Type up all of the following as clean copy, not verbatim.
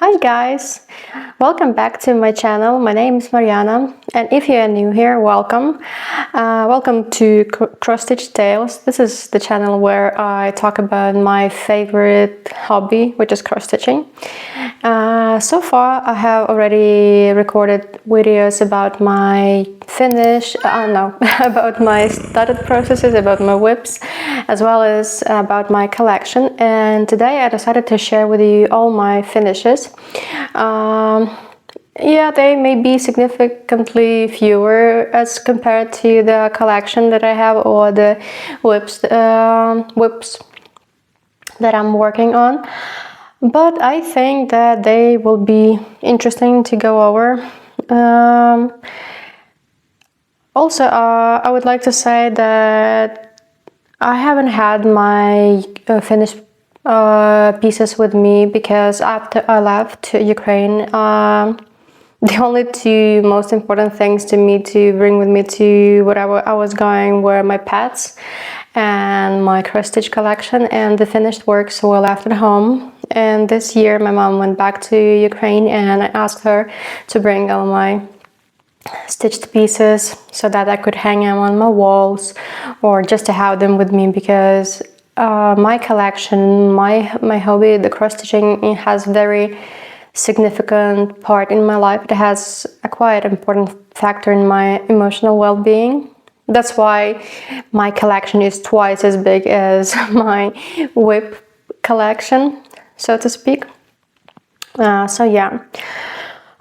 Hi guys! Welcome back to my channel. My name is Mariana, and if you are new here, welcome. Welcome to Cross-Stitch Tales. This is the channel where I talk about my favorite hobby, which is cross-stitching. So far I have already recorded videos about my about my studded processes, about my whips, as well as about my collection, and today I decided to share with you all my finishes. Yeah, they may be significantly fewer as compared to the collection that I have or the whips that I'm working on, but I think that they will be interesting to go over. Also, I would like to say that I haven't had my finished pieces with me because after I left Ukraine, the only two most important things to me to bring with me to wherever I was going were my pets and my cross-stitch collection, and the finished works were left at home. And this year my mom went back to Ukraine and I asked her to bring all my stitched pieces so that I could hang them on my walls or just to have them with me, because my collection, my hobby, the cross-stitching, it has very significant part in my life. It has a quite important factor in my emotional well-being. That's why my collection is twice as big as my whip collection, so to speak. So yeah.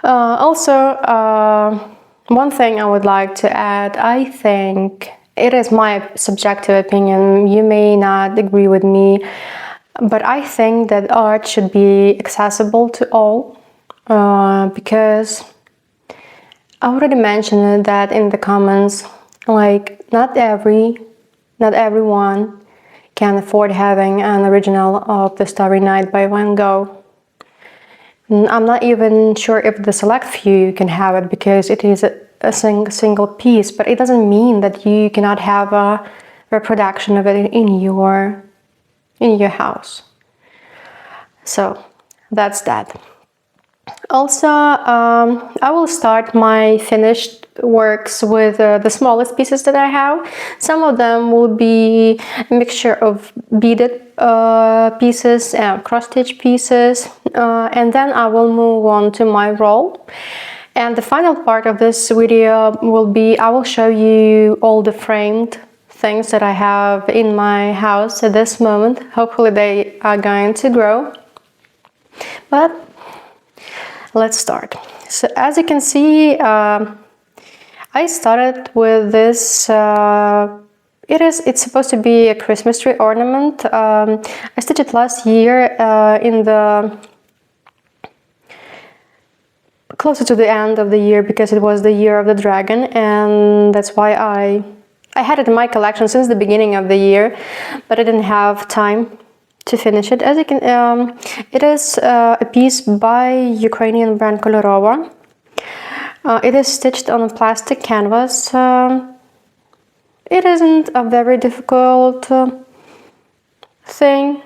Also, one thing I would like to add, I think it is my subjective opinion, you may not agree with me, but I think that art should be accessible to all, because I already mentioned that in the comments, like not everyone can afford having an original of the Starry Night by Van Gogh. I'm not even sure if the select few can have it because it is a single piece, but it doesn't mean that you cannot have a reproduction of it in your house. So that's that. Also, I will start my finished works with the smallest pieces that I have. Some of them will be a mixture of beaded pieces and cross-stitch pieces, and then I will move on to my roll. And the final part of this video will be, I will show you all the framed things that I have in my house at this moment. Hopefully they are going to grow. But let's start. So as you can see, I started with this, it's supposed to be a Christmas tree ornament. I stitched it last year in the closer to the end of the year because it was the year of the dragon, and that's why I had it in my collection since the beginning of the year, but I didn't have time to finish it. As you can, it is a piece by Ukrainian brand Kolorova. It is stitched on a plastic canvas. It isn't a very difficult thing.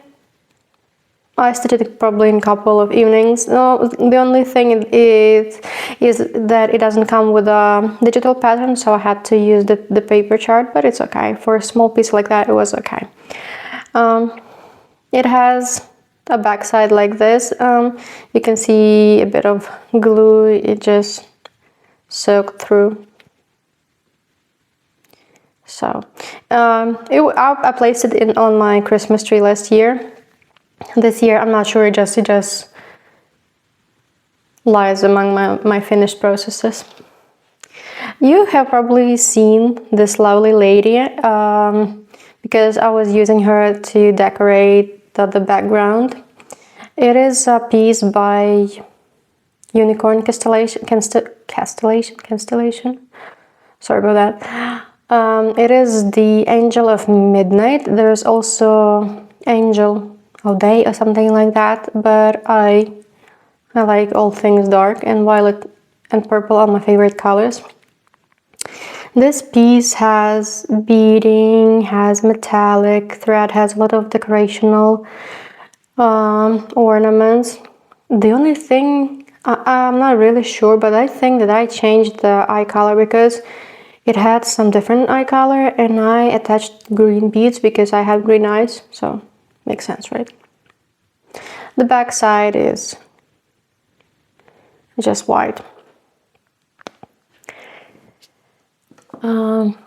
I stitched it probably in a couple of evenings. No, the only thing is that it doesn't come with a digital pattern, so I had to use the paper chart, but it's okay. For a small piece like that, it was okay. It has a backside like this. You can see a bit of glue, it just soaked through. So, I placed it on my Christmas tree last year. This year, I'm not sure, it just lies among my finished processes. You have probably seen this lovely lady because I was using her to decorate the background. It is a piece by Unicorn Constellation. Sorry about that. It is the Angel of Midnight. There's also Angel of Day or something like that, but I like all things dark, and violet and purple are my favorite colors. This piece has beading, has metallic thread, has a lot of decorational ornaments. The only thing, I'm not really sure, but I think that I changed the eye color because it had some different eye color and I attached green beads because I have green eyes, so makes sense, right? The back side is just white.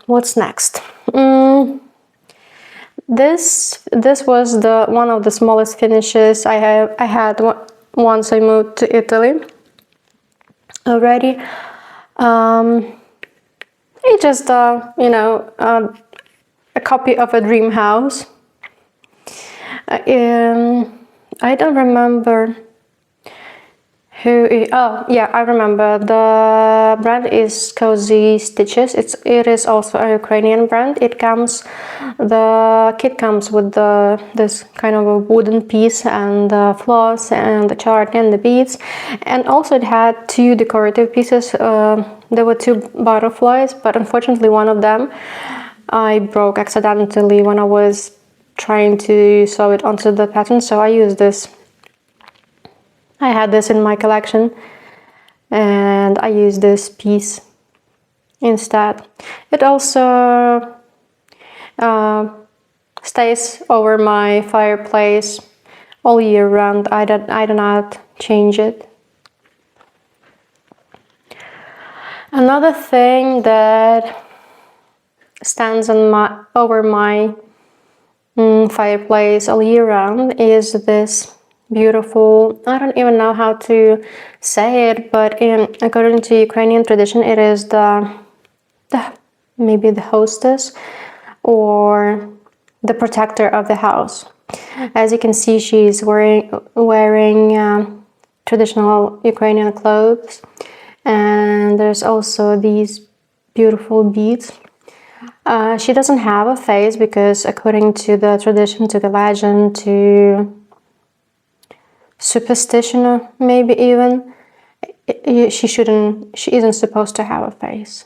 What's next? This was the one of the smallest finishes I had once I moved to Italy already. It's just you know, a copy of a dream house. I don't remember who. Oh yeah, I remember. The brand is Cozy Stitches. It is also a Ukrainian brand. The kit comes with this kind of a wooden piece and the floss and the chart and the beads, and also it had 2 decorative pieces. There were 2 butterflies, but unfortunately one of them I broke accidentally when I was trying to sew it onto the pattern, so I used this. I had this in my collection and I used this piece instead. It also stays over my fireplace all year round. I do not change it. Another thing that stands over my fireplace all year round is this beautiful, I don't even know how to say it, but according to Ukrainian tradition, it is maybe the hostess or the protector of the house. As you can see, she's wearing traditional Ukrainian clothes, and there's also these beautiful beads. She doesn't have a face because according to the tradition, to the legend, to superstition, maybe even, she isn't supposed to have a face.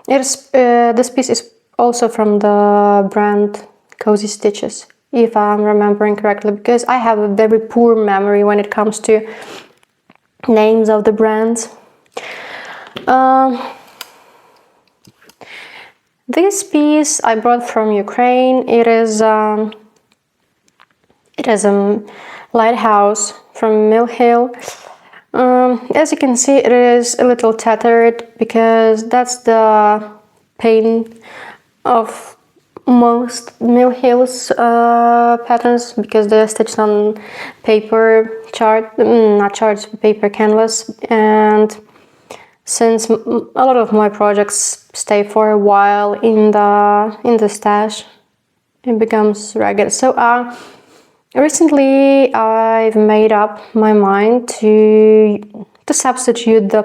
This piece is also from the brand Cozy Stitches, if I'm remembering correctly, because I have a very poor memory when it comes to names of the brands. This piece I brought from Ukraine. It is a lighthouse from Mill Hill. As you can see, it is a little tattered because that's the pain of most Mill Hill's patterns, because they're stitched on paper paper canvas, and since a lot of my projects stay for a while in the stash, it becomes ragged. So recently I've made up my mind to substitute the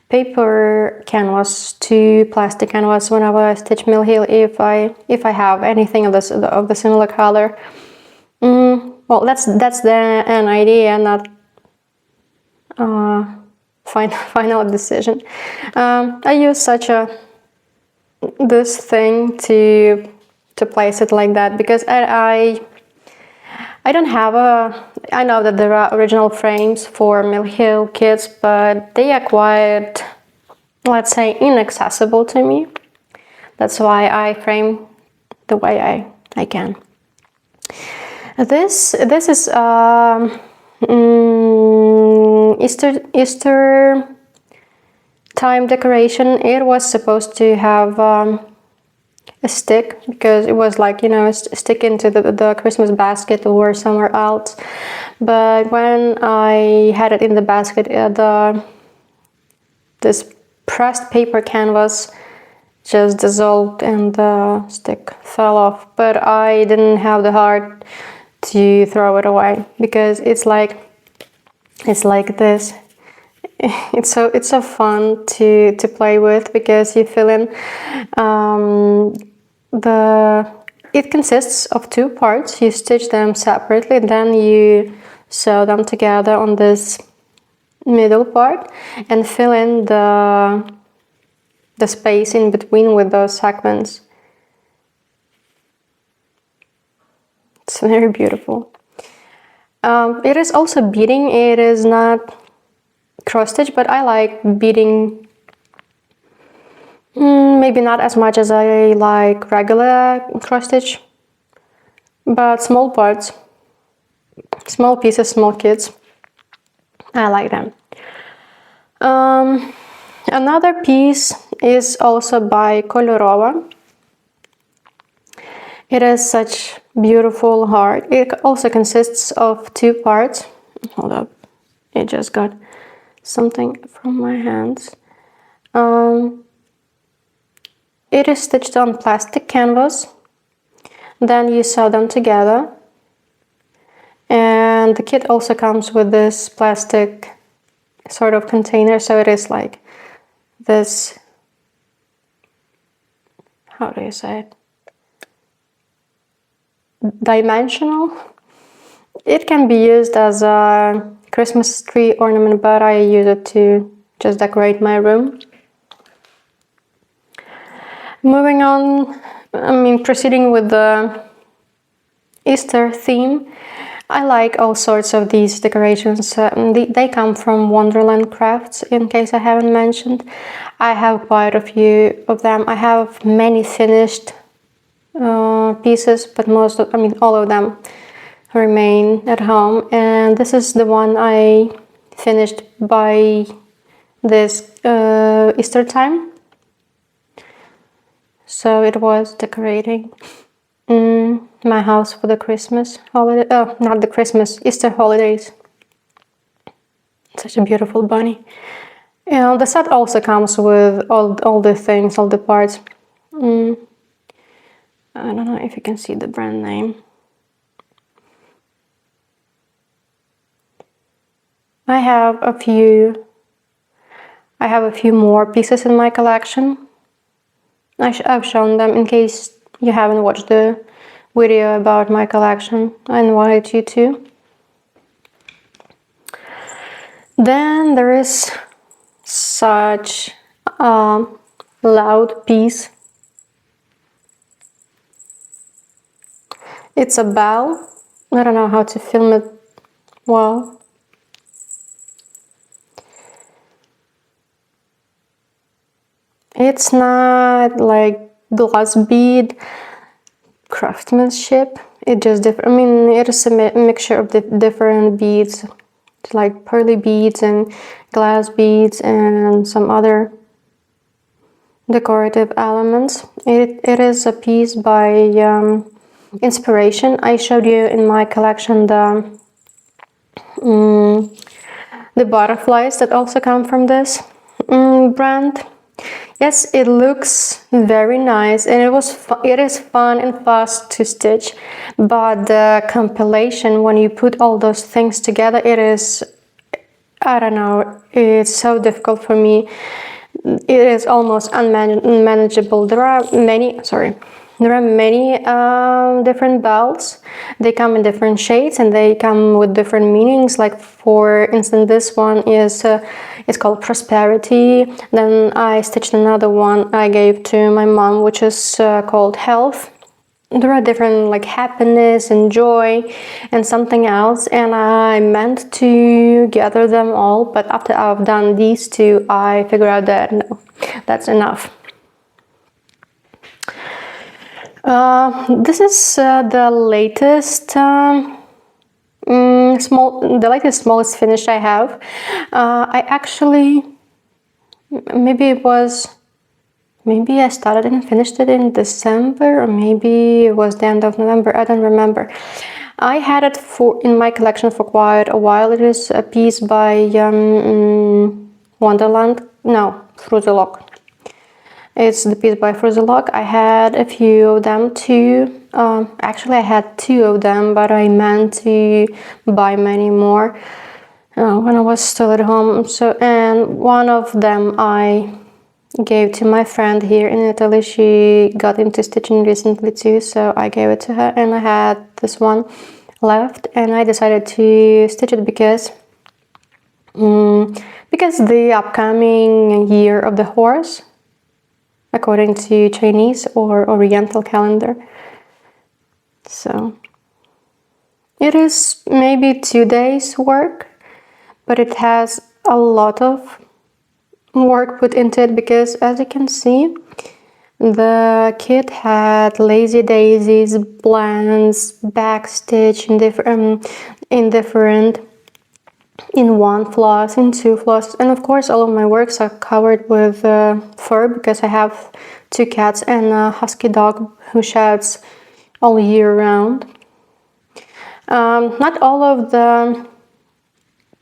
paper canvas to plastic canvas whenever I stitch Mill Hill, if I have anything of the similar color. Well, that's an idea, not final decision. I use this thing to place it like that because I don't have I know that there are original frames for Mill Hill kits, but they are quite, let's say, inaccessible to me. That's why I frame the way I can. This is Easter time decoration. It was supposed to have a stick because it was like, you know, stick into the Christmas basket or somewhere else. But when I had it in the basket, this pressed paper canvas just dissolved and the stick fell off. But I didn't have the heart to throw it away because it's like this. It's so fun to play with because you fill in it consists of 2 parts. You stitch them separately, then you sew them together on this middle part and fill in the space in between with those segments. It's very beautiful. It is also beading. It is not cross stitch, but I like beading. Maybe not as much as I like regular cross stitch, but small parts, small pieces, small kits, I like them. Another piece is also by Kolorova. It is such beautiful heart. It also consists of 2 parts. Hold up, it just got something from my hands. It is stitched on plastic canvas. Then you sew them together. And the kit also comes with this plastic sort of container, so it is like this, how do you say it? Dimensional. It can be used as a Christmas tree ornament, but I use it to just decorate my room. Moving on, proceeding with the Easter theme, I like all sorts of these decorations. They come from Wonderland Crafts, in case I haven't mentioned. I have quite a few of them. I have many finished pieces, but all of them remain at home. And this is the one I finished by this Easter time. So it was decorating my house for the Christmas holiday. Oh, not the Christmas, Easter holidays. Such a beautiful bunny. And the set also comes with all the things, all the parts. I don't know if you can see the brand name. I have a few more pieces in my collection. I've shown them in case you haven't watched the video about my collection. I invite you to. Then there is such a loud piece. It's a bell. I don't know how to film it well. It's not like glass bead craftsmanship. It just it is a mixture of the different beads, like pearly beads and glass beads and some other decorative elements. It is a piece by Inspiration. I showed you in my collection the butterflies that also come from this brand. Yes, it looks very nice, and it is fun and fast to stitch, but the compilation, when you put all those things together, it is, I don't know, it's so difficult for me. It is almost unmanageable. There are many different bells. They come in different shades and they come with different meanings. Like, for instance, this one is it's called Prosperity. Then I stitched another one I gave to my mom, which is called Health. There are different, like, happiness and joy and something else, and I meant to gather them all, but after I've done these two, I figured out that no, that's enough. This is the latest smallest finish I have. I actually, maybe I started and finished it in December, or maybe it was the end of November, I don't remember. I had it in my collection for quite a while. It is a piece by Fruzelok. It's the piece by Fruzelok. I had a few of them too. Actually, I had 2 of them, but I meant to buy many more when I was still at home. And one of them I gave to my friend here in Italy. She got into stitching recently too, so I gave it to her, and I had this one left, and I decided to stitch it because the upcoming year of the horse, according to Chinese or Oriental calendar. So It is maybe 2 days work, but it has a lot of work put into it because, as you can see, the kit had lazy daisies, blends, backstitch in one floss, in two flosses, and of course all of my works are covered with fur because I have 2 cats and a husky dog who sheds all year round. Not all of the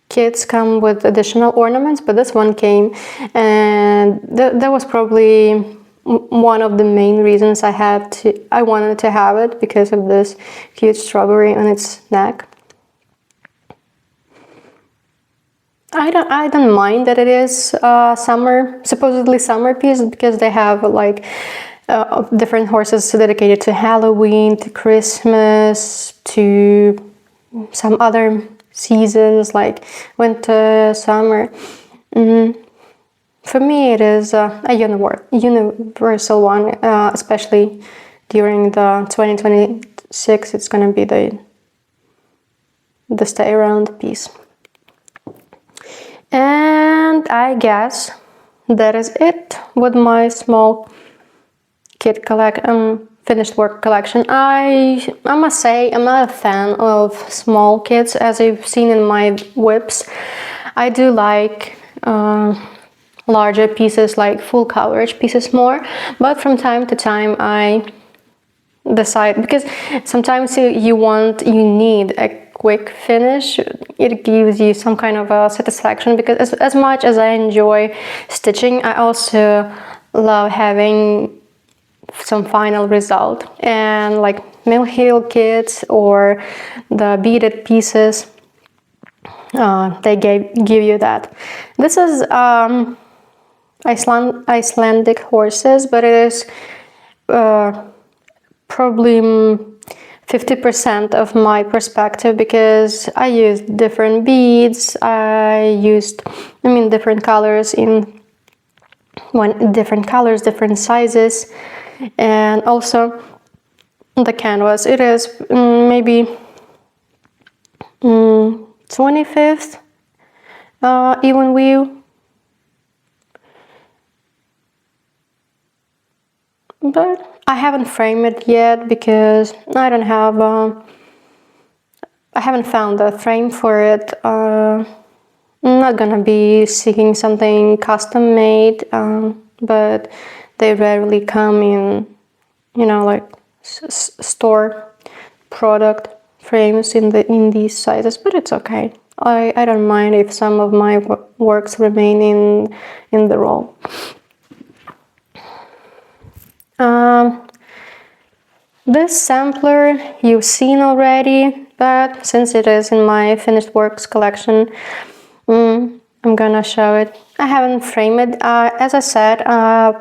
kits come with additional ornaments, but this one came, and that was probably one of the main reasons I wanted to have it, because of this cute strawberry on its neck. I don't mind that it is supposedly summer piece, because they have like different horses dedicated to Halloween, to Christmas, to some other seasons like winter, summer. For me, it is a universal one, especially during the 2026. It's going to be the stay around piece. And I guess that is it with my small kit finished work collection. I must say I'm not a fan of small kits, as you've seen in my whips. I do like larger pieces, like full coverage pieces more, but from time to time I decide, because sometimes you need a quick finish. It gives you some kind of a satisfaction, because as much as I enjoy stitching, I also love having some final result. And like mill heel kits or the beaded pieces, they give you that. This is Icelandic horses, but it is probably 50% of my perspective, because I used different beads, different colors different sizes, and also the canvas. It is maybe 25th even weave. But I haven't framed it yet because I haven't found a frame for it. I'm not gonna be seeking something custom made, but they rarely come in, like store product frames in these sizes, but it's okay. I don't mind if some of my works remain in the roll. This sampler you've seen already, but since it is in my finished works collection, I'm gonna show it. I haven't framed it. As I said,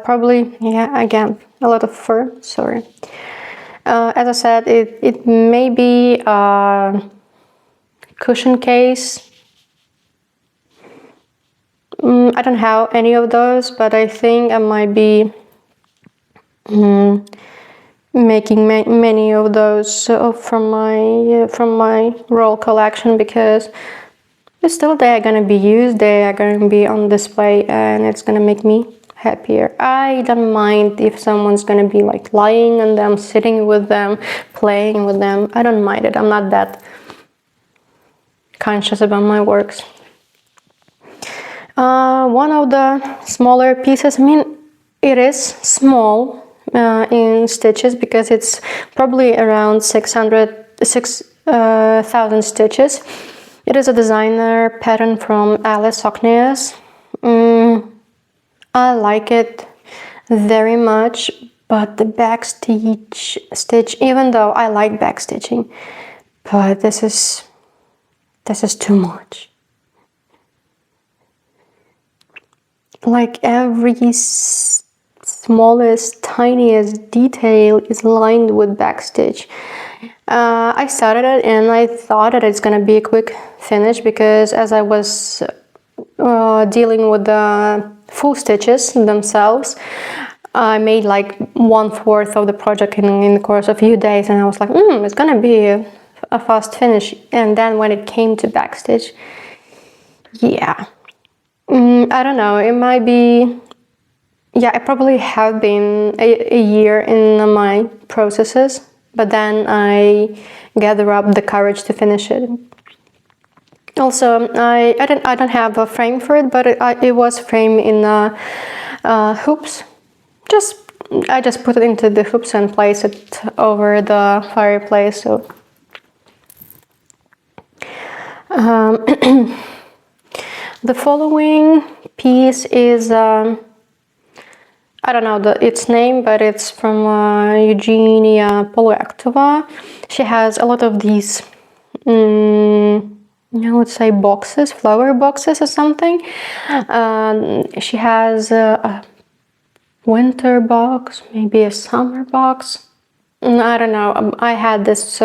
probably, again, a lot of fur, sorry. As I said, it may be a cushion case. I don't have any of those, but I think I might be making many of those from my roll collection, because still they are gonna be used, they are gonna be on display, and it's gonna make me happier. I don't mind if someone's gonna be like lying on them, sitting with them, playing with them. I don't mind it. I'm not that conscious about my works. One of the smaller pieces, it is small in stitches, because it's probably around 6,000 stitches. It is a designer pattern from Alice Okneas. I like it very much, but the backstitch, even though I like backstitching, but this is too much. Like every smallest, tiniest detail is lined with backstitch. I started it and I thought that it's gonna be a quick finish, because as I was dealing with the full stitches themselves, I made like 1/4 of the project in the course of a few days, and I was like, it's gonna be a fast finish. And then when it came to backstitch, yeah, I don't know, it might be, yeah, I probably have been a year in my processes, but then I gather up the courage to finish it. Also, I don't have a frame for it, but it was framed in hoops. I just put it into the hoops and place it over the fireplace. So the following piece is I don't know its name, but it's from Evgenia Poluektova. She has a lot of these I would say boxes, flower boxes or something. She has a winter box, maybe a summer box. I don't know. I had this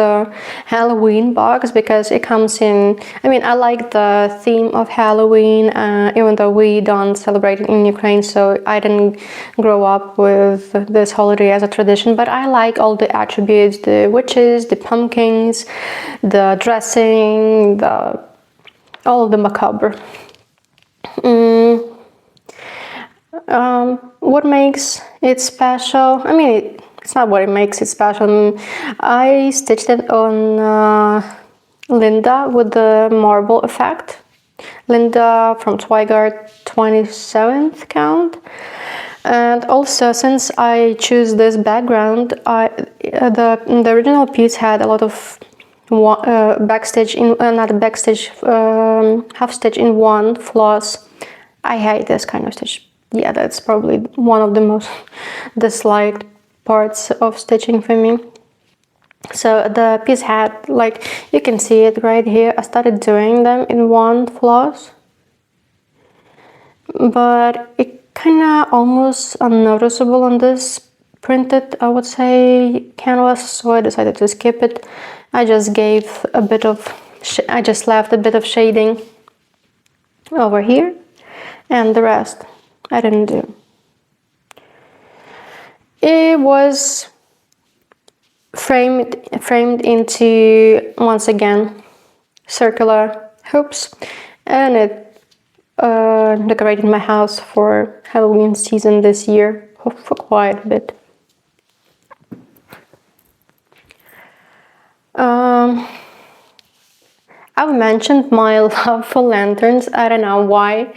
Halloween box because it comes in, I mean, I like the theme of Halloween, even though we don't celebrate it in Ukraine, so I didn't grow up with this holiday as a tradition, but I like all the attributes, the witches, the pumpkins, the dressing, all of the macabre. What makes it special? I mean, it's not what it makes it special. I stitched it on Linda with the marble effect. Linda from Zweigart 27th count. And also, since I choose this background, the original piece had a lot of backstitch in not backstitch, half stitch in one floss. I hate this kind of stitch. Yeah, that's probably one of the most disliked parts of stitching for me. So the piece had, like, you can see it right here. I started doing them in one floss, but it kind of almost unnoticeable on this printed, I would say, canvas, so I decided to skip it. I just gave a bit of, I just left a bit of shading over here, and the rest I didn't do. It was framed into, once again, circular hoops, and it decorated my house for Halloween season this year for quite a bit. I've mentioned my love for lanterns. I don't know why.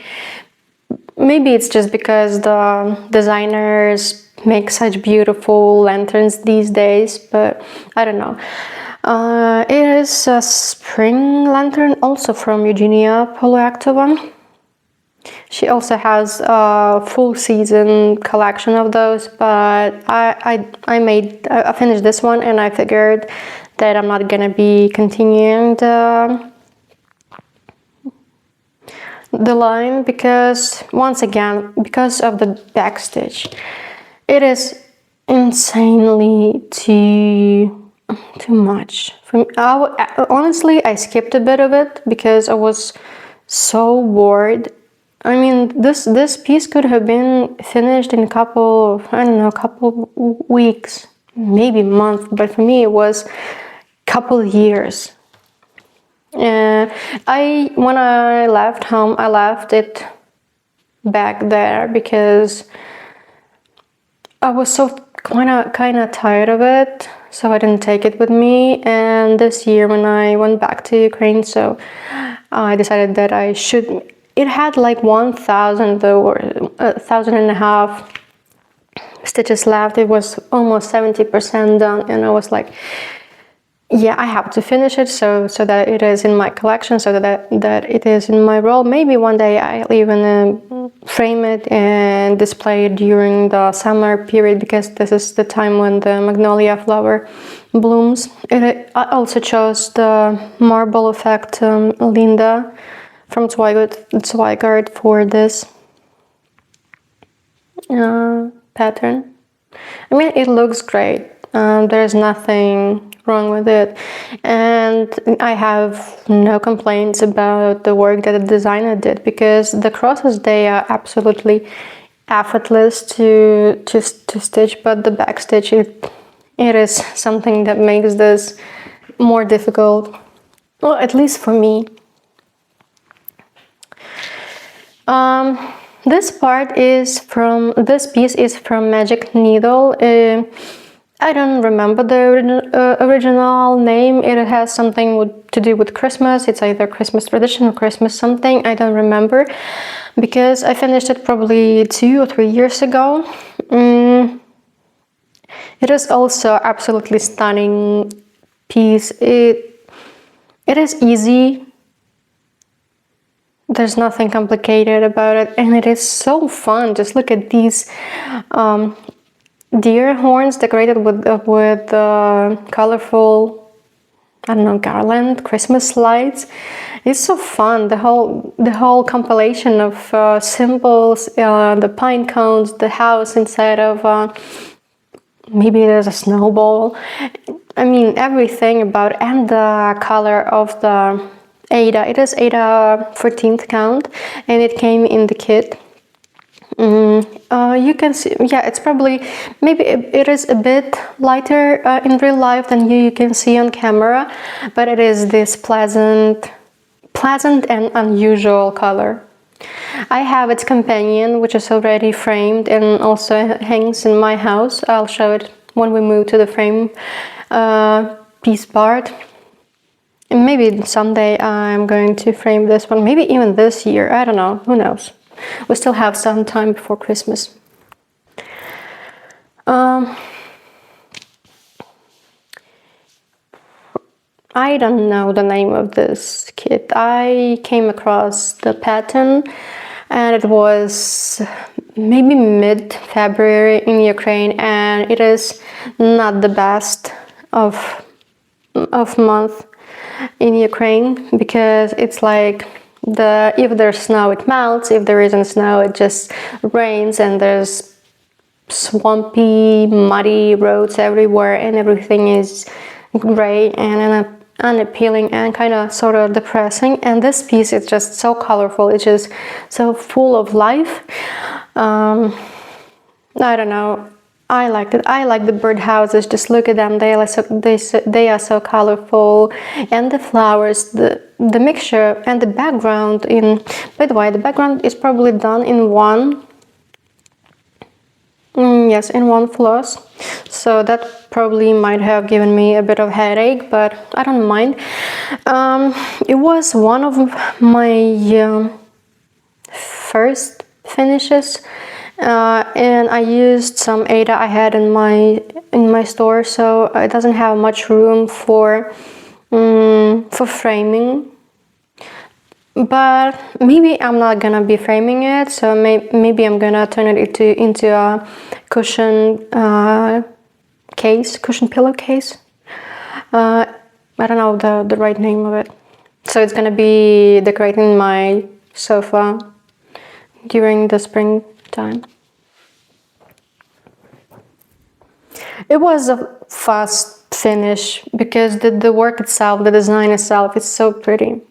Maybe it's just because the designers make such beautiful lanterns these days, but I don't know. It is a spring lantern, also from Evgenia Poluektova. She also has a full season collection of those, but I finished this one, and I figured that I'm not gonna be continuing the line because, once again, because of the backstitch, it is insanely too much. Honestly, I skipped a bit of it because I was so bored. I mean, this piece could have been finished in a couple of weeks, maybe month, but for me it was couple years. When I left home, I left it back there because I was so kind of tired of it, so I didn't take it with me. And this year when I went back to Ukraine, so I decided that I should. It had like 1,000 or 1,500 stitches left. It was almost 70% done, and I was like, yeah, I have to finish it so that it is in my collection, so that it is in my roll. Maybe one day I'll even frame it and display it during the summer period, because this is the time when the magnolia flower blooms. I also chose the marble effect Linda from Zweigart for this pattern. I mean, it looks great. There's nothing wrong with it, and I have no complaints about the work that the designer did, because the crosses, they are absolutely effortless to stitch, but the backstitch, it is something that makes this more difficult. Well, at least for me. This piece is from Magic Needle. I don't remember the original name. It has something to do with Christmas. It's either Christmas tradition or Christmas something. I don't remember because I finished it probably 2 or 3 years ago. It is also absolutely stunning piece. It is easy. There's nothing complicated about it, and it is so fun. Just look at these deer horns decorated with colorful, I don't know, garland, Christmas lights. It's so fun. The whole compilation of symbols, the pine cones, the house inside of maybe there's a snowball. I mean, everything about it, and the color of the Ada. It is Ada 14th count, and it came in the kit. You can see, yeah, it's probably, maybe it is a bit lighter in real life than you can see on camera, but it is this pleasant and unusual color. I have its companion, which is already framed and also hangs in my house. I'll show it when we move to the frame piece part. And maybe someday I'm going to frame this one, maybe even this year, I don't know, who knows. We still have some time before Christmas. I don't know the name of this kit. I came across the pattern and it was maybe mid-February in Ukraine, and it is not the best of month in Ukraine because it's like if there's snow it melts, if there isn't snow it just rains, and there's swampy, muddy roads everywhere, and everything is gray and unappealing and kind of sort of depressing. And this piece is just so colorful, it's just so full of life. I don't know, I liked it. I like the birdhouses. Just look at them. They are so colorful, and the flowers, the mixture, and the background. By the way, the background is probably done in one. Yes, in one floss. So that probably might have given me a bit of headache, but I don't mind. It was one of my first finishes. And I used some Ada I had in my store, so it doesn't have much room for framing. But maybe I'm not gonna be framing it, so maybe I'm gonna turn it into a cushion pillowcase. I don't know the right name of it. So it's gonna be decorating my sofa during the springtime. It was a fast finish because the work itself, the design itself, is so pretty.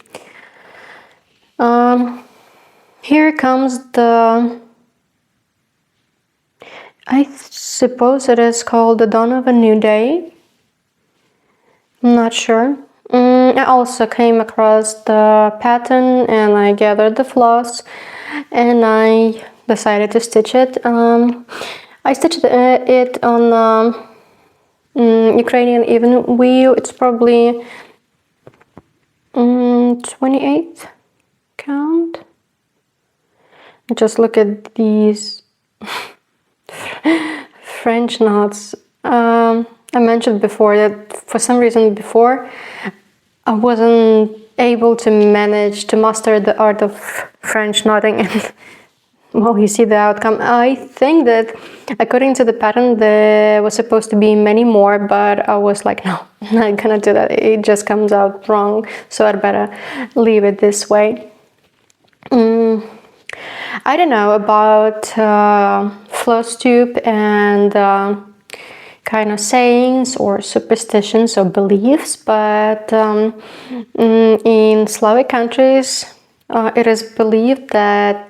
Here comes I suppose it is called the Dawn of a New Day. I'm not sure. I also came across the pattern and I gathered the floss and I decided to stitch it. I stitched it on Ukrainian even wheel. It's probably 28th count. Just look at these French knots. I mentioned before that for some reason before I wasn't able to manage to master the art of French knotting, and well, you see the outcome. I think that according to the pattern there was supposed to be many more, but I was like, no, I'm not gonna do that. It just comes out wrong, so I'd better leave it this way. I don't know about Flosstube and kind of sayings or superstitions or beliefs, but in Slavic countries it is believed that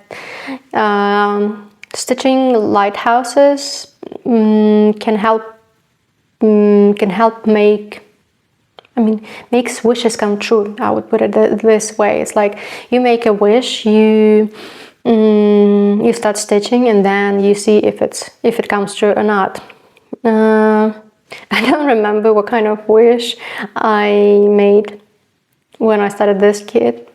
stitching lighthouses can help make I mean, makes wishes come true. I would put it this way. It's like you make a wish, you start stitching, and then you see if it comes true or not. I don't remember what kind of wish I made when I started this kit,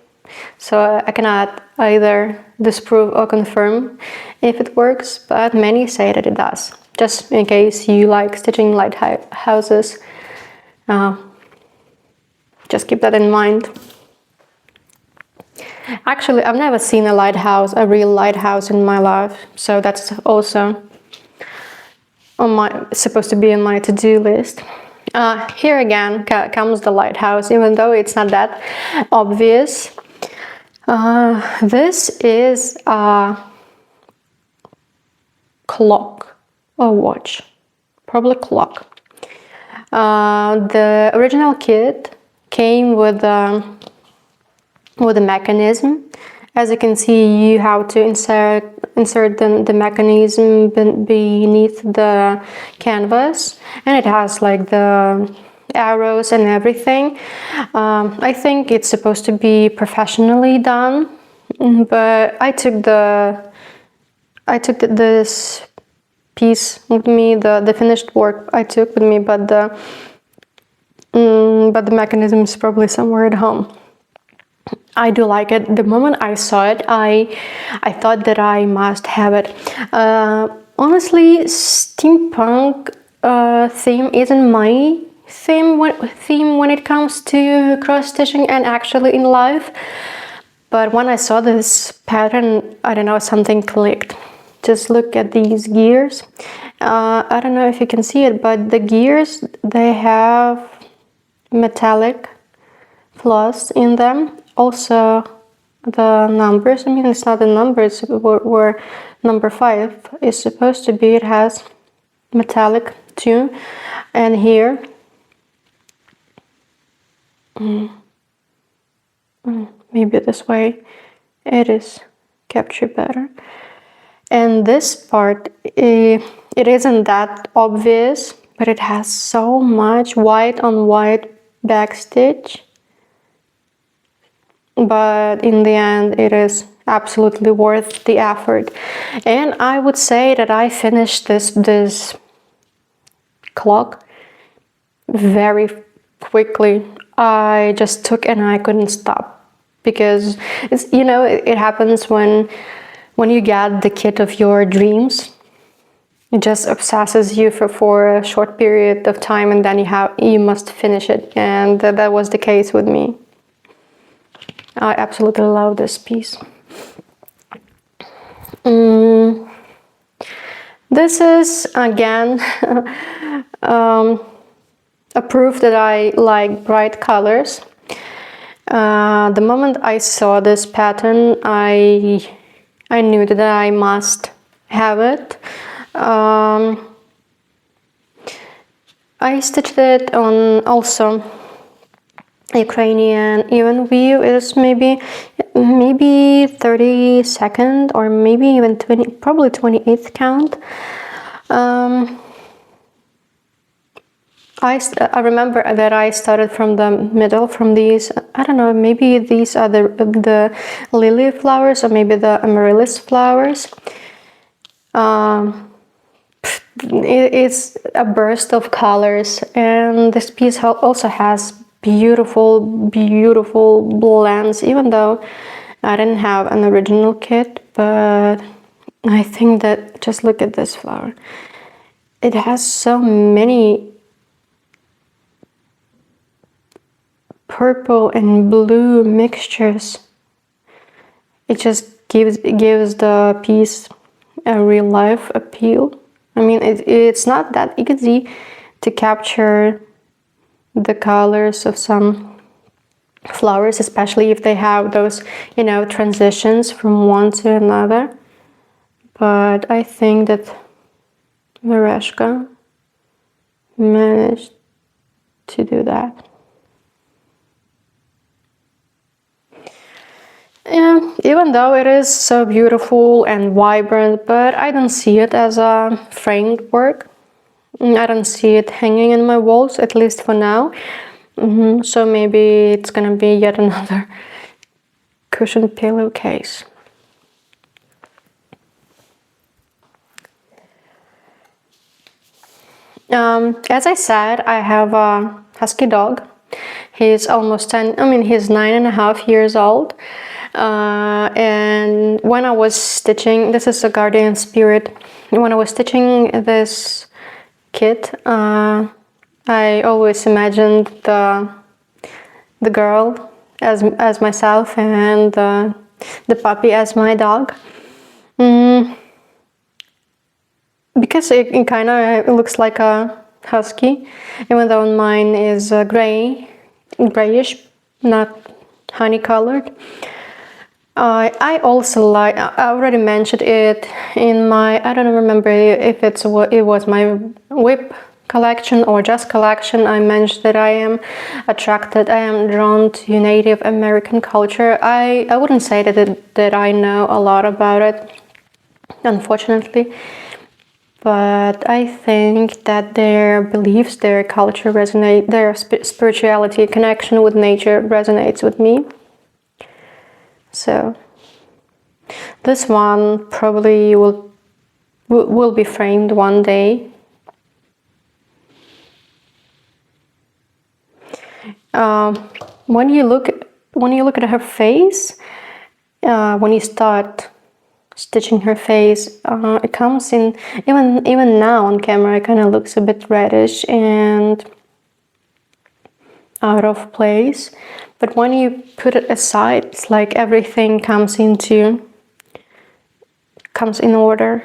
so I cannot either disprove or confirm if it works, but many say that it does. Just in case you like stitching lighthouses, just keep that in mind. Actually, I've never seen a real lighthouse in my life, so that's also supposed to be on my to-do list. Here again comes the lighthouse, even though it's not that obvious. This is a clock or watch, probably clock. The original kit came with a mechanism. As you can see, you have to insert the mechanism beneath the canvas, and it has like the arrows and everything. I think it's supposed to be professionally done, but I took this piece with me, the finished work I took with me, but the mechanism is probably somewhere at home. I do like it. The moment I saw it, I thought that I must have it. Honestly, steampunk theme isn't my theme when it comes to cross stitching and actually in life. But when I saw this pattern, I don't know, something clicked. Just look at these gears. I don't know if you can see it, but the gears, they have metallic floss in them. Also the numbers, I mean, it's not the numbers where number 5 is supposed to be. It has metallic too. And here maybe this way it is captured better. And this part, it isn't that obvious, but it has so much white on white backstitch. But in the end, it is absolutely worth the effort. And I would say that I finished this clock very quickly. I just took and I couldn't stop, because it's, you know, it happens when you get the kit of your dreams. It just obsesses you for a short period of time, and then you must finish it. And that was the case with me. I absolutely love this piece. This is again a proof that I like bright colors. The moment I saw this pattern, I knew that I must have it. I stitched it on also Ukrainian even view. Is maybe 32nd or maybe even 20, probably 28th count. I remember that I started from the middle, from these, I don't know, maybe these are the lily flowers or maybe the amaryllis flowers. It's a burst of colors, and this piece also has beautiful blends, even though I didn't have an original kit. But I think that, just look at this flower, it has so many purple and blue mixtures. It just gives the piece a real life appeal. I mean, it's not that easy to capture the colors of some flowers, especially if they have those, you know, transitions from one to another. But I think that Merejka managed to do that. Yeah, even though it is so beautiful and vibrant, but I don't see it as a framed work. I don't see it hanging in my walls, at least for now. So maybe it's gonna be yet another cushion pillowcase. As I said, I have a husky dog. He's almost 10, he's 9.5 years old. And when I was stitching, this is a guardian spirit. When I was stitching this kit, I always imagined the girl as myself and the puppy as my dog. Because it kind of looks like a husky, even though mine is grayish, not honey colored. I also like, I already mentioned it in my, I don't remember if it was my whip collection or just collection. I mentioned that I am drawn to Native American culture. I wouldn't say that I know a lot about it, unfortunately. But I think that their beliefs, their culture resonate, their spirituality, connection with nature resonates with me. So this one probably will be framed one day. When you look at her face, when you start stitching her face, it comes in, even now on camera, it kind of looks a bit reddish and out of place. But when you put it aside, it's like everything comes in order.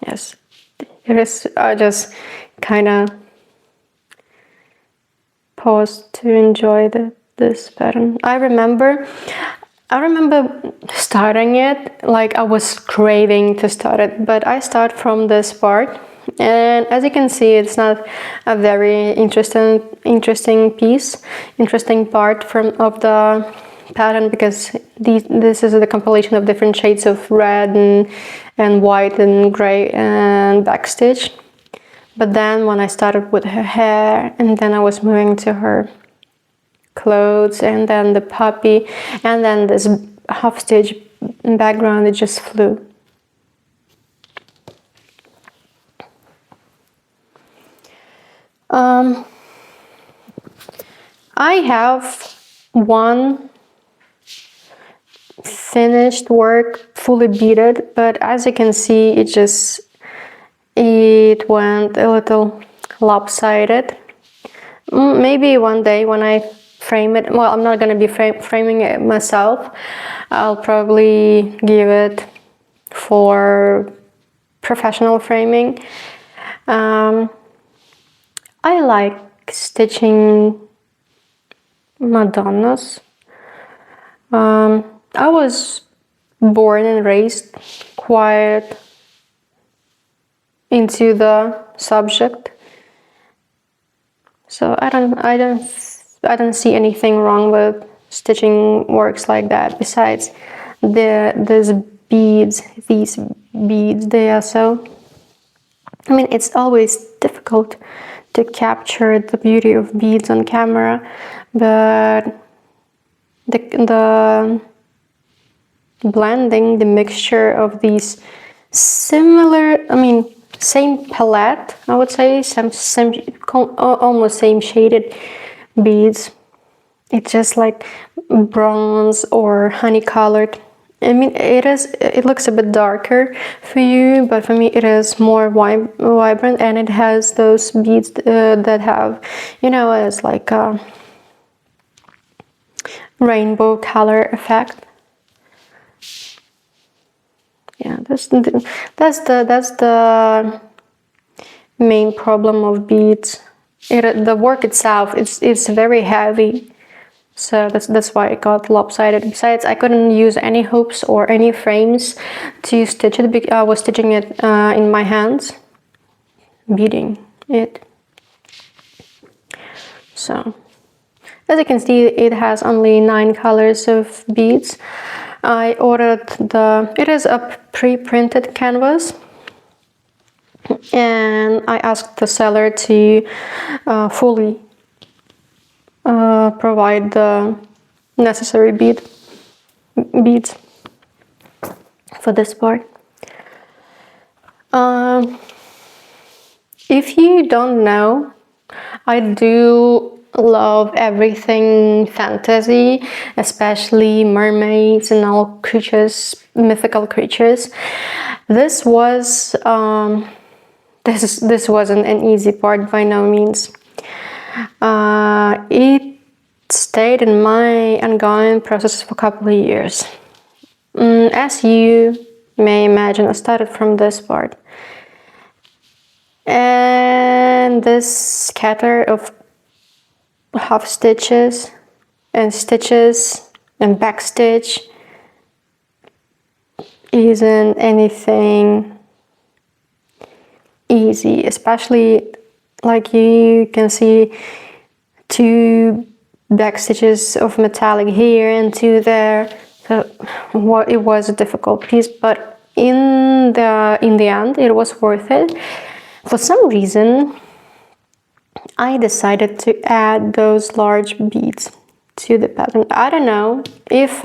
Yes, it is. I just kind of paused to enjoy this pattern. I remember starting it, like I was craving to start it, but I start from this part, and as you can see, it's not a very interesting part of the pattern, because this is the compilation of different shades of red and white and gray and backstitch. But then when I started with her hair, and then I was moving to her clothes, and then the puppy, and then this half stitch background, it just flew. I have one finished work, fully beaded, but as you can see, it went a little lopsided. Maybe one day when I frame it, well, I'm not going to be framing it myself. I'll probably give it for professional framing. I like stitching Madonnas. I was born and raised quite into the subject, so I don't see anything wrong with stitching works like that. Besides, these beads, they are so, it's always difficult to capture the beauty of beads on camera, but the blending, the mixture of these similar, same palette, I would say, almost same shaded beads. It's just like bronze or honey colored. It looks a bit darker for you, but for me it is more vibrant, and it has those beads that have, as like a rainbow color effect. Yeah, that's the main problem of beads. The work itself, it's very heavy, so that's why it got lopsided. Besides, I couldn't use any hoops or any frames to stitch it. I was stitching it in my hands, beading it. So, as you can see, it has only 9 colors of beads. I ordered it is a pre-printed canvas. and I asked the seller to fully provide the necessary beads for this part. If you don't know, I do love everything fantasy, especially mermaids and all creatures, mythical creatures. This was this wasn't an easy part by no means. It stayed in my ongoing process for a couple of years. As you may imagine, I started from this part. And this scatter of half stitches and back stitch isn't anything easy, especially like you can see 2 back stitches of metallic here and 2 there. So it was a difficult piece, but in the end it was worth it. For some reason I decided to add those large beads to the pattern. I don't know if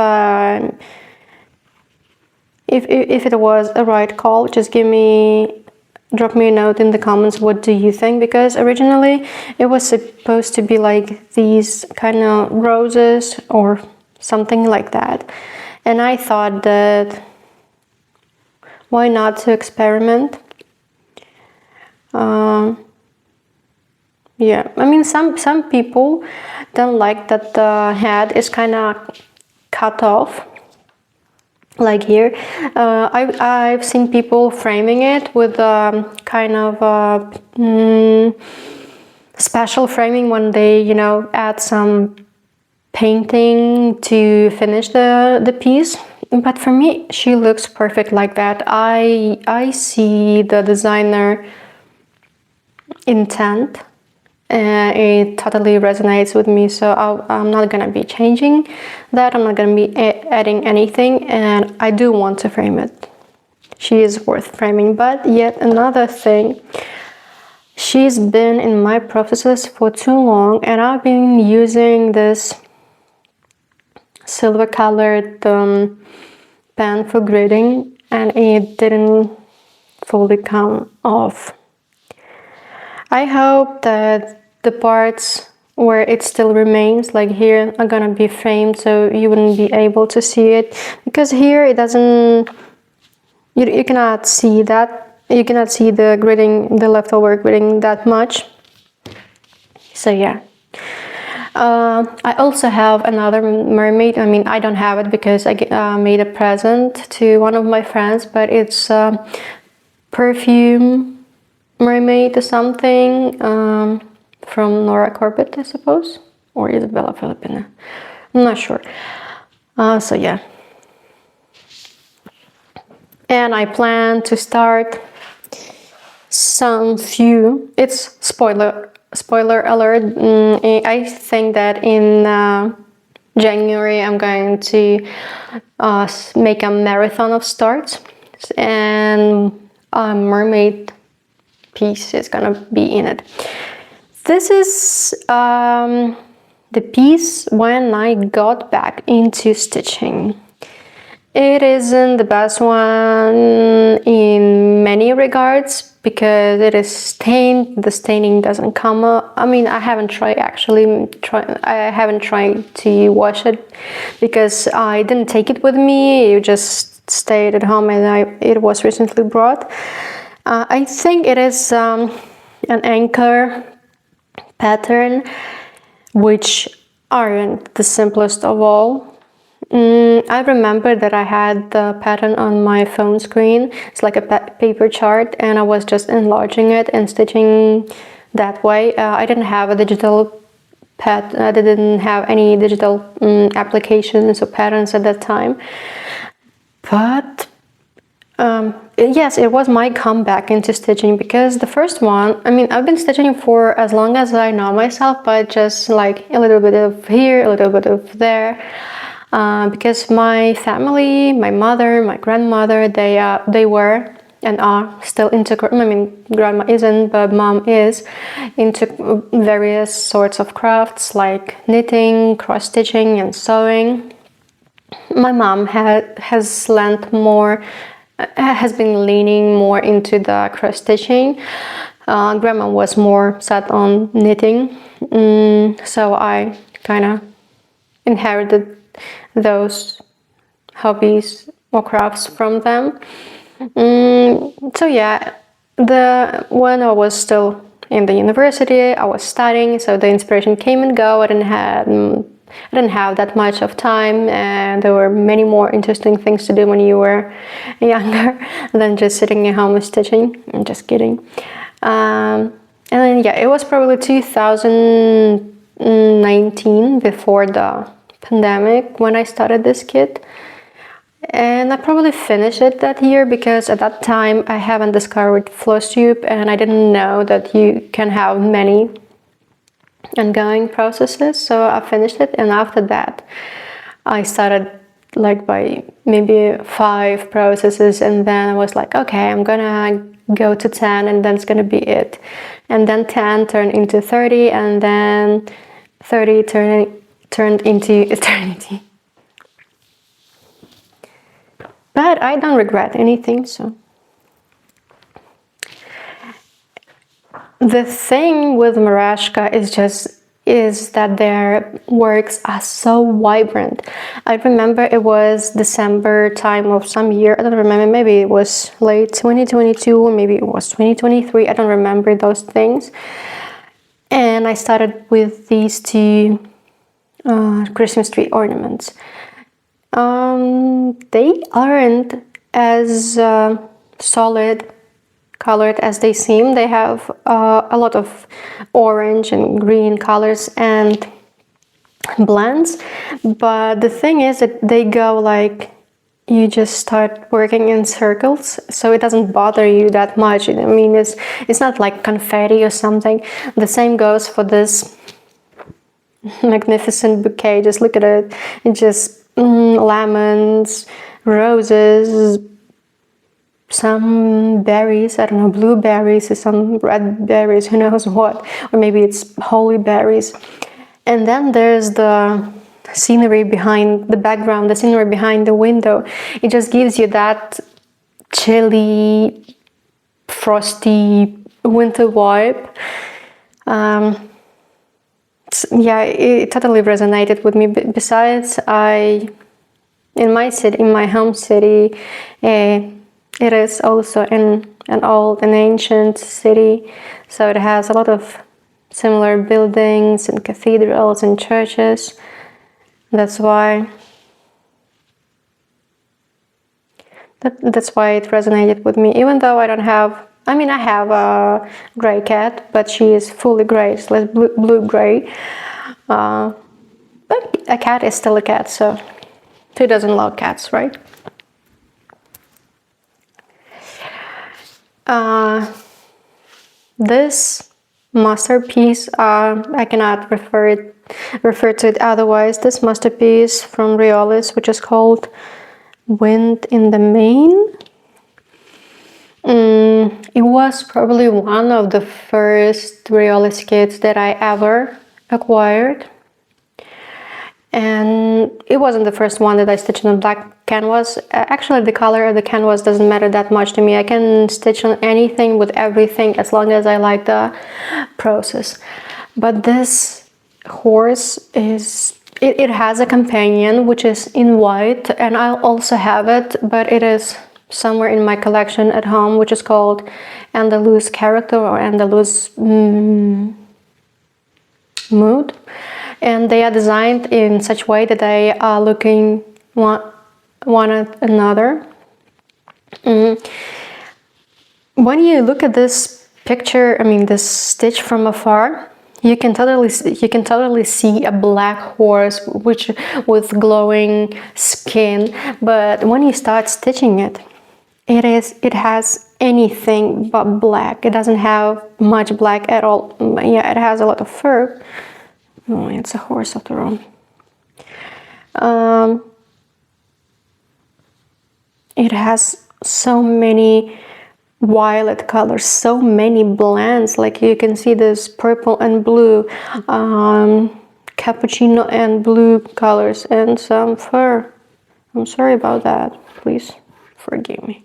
it was a right call. Just drop me a note in the comments. What do you think? Because originally it was supposed to be like these kind of roses or something like that, and I thought that why not to experiment. Yeah, I mean some people don't like that the head is kind of cut off like here. I've seen people framing it with kind of special framing when they, you know, add some painting to finish the piece. But for me, she looks perfect like that. I see the designer intent. It totally resonates with me, so I'm not gonna be changing that. I'm not gonna be adding anything, and I do want to frame it. She is worth framing. But yet another thing, she's been in my processes for too long, and I've been using this silver colored pen for gridding, and it didn't fully come off. I hope that the parts where it still remains, like here, are gonna be framed so you wouldn't be able to see it, because here it doesn't, you cannot see that, you cannot see the gridding, the leftover gridding that much. So yeah. I also have another mermaid. I mean, I don't have it because I made a present to one of my friends, but it's perfume mermaid or something, from Nora Corbett, I suppose, or Isabella Filipina. I'm not sure. So yeah. And I plan to start some few. It's spoiler alert. I think that in January I'm going to make a marathon of starts, and a mermaid piece is gonna be in it. This is the piece when I got back into stitching. It isn't the best one in many regards because it is stained. The staining doesn't come up. I mean, I haven't tried to wash it because I didn't take it with me. It just stayed at home, and it was recently brought. I think it is an anchor pattern, which aren't the simplest of all. I remember that I had the pattern on my phone screen. It's like a paper chart, and I was just enlarging it and stitching that way. I didn't have a digital I didn't have any digital applications or patterns at that time. But yes, it was my comeback into stitching, because the first one, I mean, I've been stitching for as long as I know myself, but just like a little bit of here, a little bit of there, because my family, my mother, my grandmother, they were and are still into, I mean, grandma isn't, but mom is into various sorts of crafts like knitting, cross-stitching, and sewing. My mom has been leaning more into the cross-stitching. Grandma was more set on knitting, so I kind of inherited those hobbies or crafts from them. So yeah, when I was still in the university, I was studying, so the inspiration came and go. I didn't have that much of time, and there were many more interesting things to do when you were younger than just sitting at home and stitching. I'm just kidding. And then yeah, it was probably 2019, before the pandemic, when I started this kit. And I probably finished it that year because at that time I haven't discovered Flosstube, and I didn't know that you can have many ongoing processes. So I finished it, and after that I started like by maybe 5 processes, and then I was like, okay, I'm gonna go to 10, and then it's gonna be it. And then 10 turned into 30, and then 30 turned into eternity. But I don't regret anything, so. The thing with Merejka is that their works are so vibrant. I remember it was December time of some year, I don't remember, maybe it was late 2022 or maybe it was 2023, I don't remember those things. And I started with these 2 Christmas tree ornaments. They aren't as solid colored as they seem. They have a lot of orange and green colors and blends, but the thing is that they go like, you just start working in circles, so it doesn't bother you that much. I mean, it's not like confetti or something. The same goes for this magnificent bouquet. Just look at it. It's just lemons, roses, some berries, I don't know, blueberries, some red berries, who knows what, or maybe it's holy berries. And then there's the scenery behind the background, the scenery behind the window. It just gives you that chilly, frosty winter vibe. Yeah, it totally resonated with me. Besides, in my home city, it is also an old and ancient city, so it has a lot of similar buildings and cathedrals and churches. That's why it resonated with me, even though I have a gray cat, but she is fully gray, it's like blue-gray. But a cat is still a cat, so who doesn't love cats, right? This masterpiece, I cannot refer to it otherwise. This masterpiece from RIOLIS, which is called Wind in the Main. It was probably one of the first RIOLIS kits that I ever acquired. And it wasn't the first one that I stitched on black canvas. Actually, the color of the canvas doesn't matter that much to me. I can stitch on anything with everything as long as I like the process. But this horse it has a companion which is in white, and I'll also have it, but it is somewhere in my collection at home, which is called Andalus Character or Andalus Mood. And they are designed in such a way that they are looking one at another. When you look at this picture, this stitch from afar, you can totally see a black horse with glowing skin. But when you start stitching it, it has anything but black. It doesn't have much black at all. Yeah, it has a lot of fur. Oh, it's a horse after all. It has so many violet colors, so many blends. Like you can see this purple and blue, cappuccino and blue colors, and some fur. I'm sorry about that, please forgive me.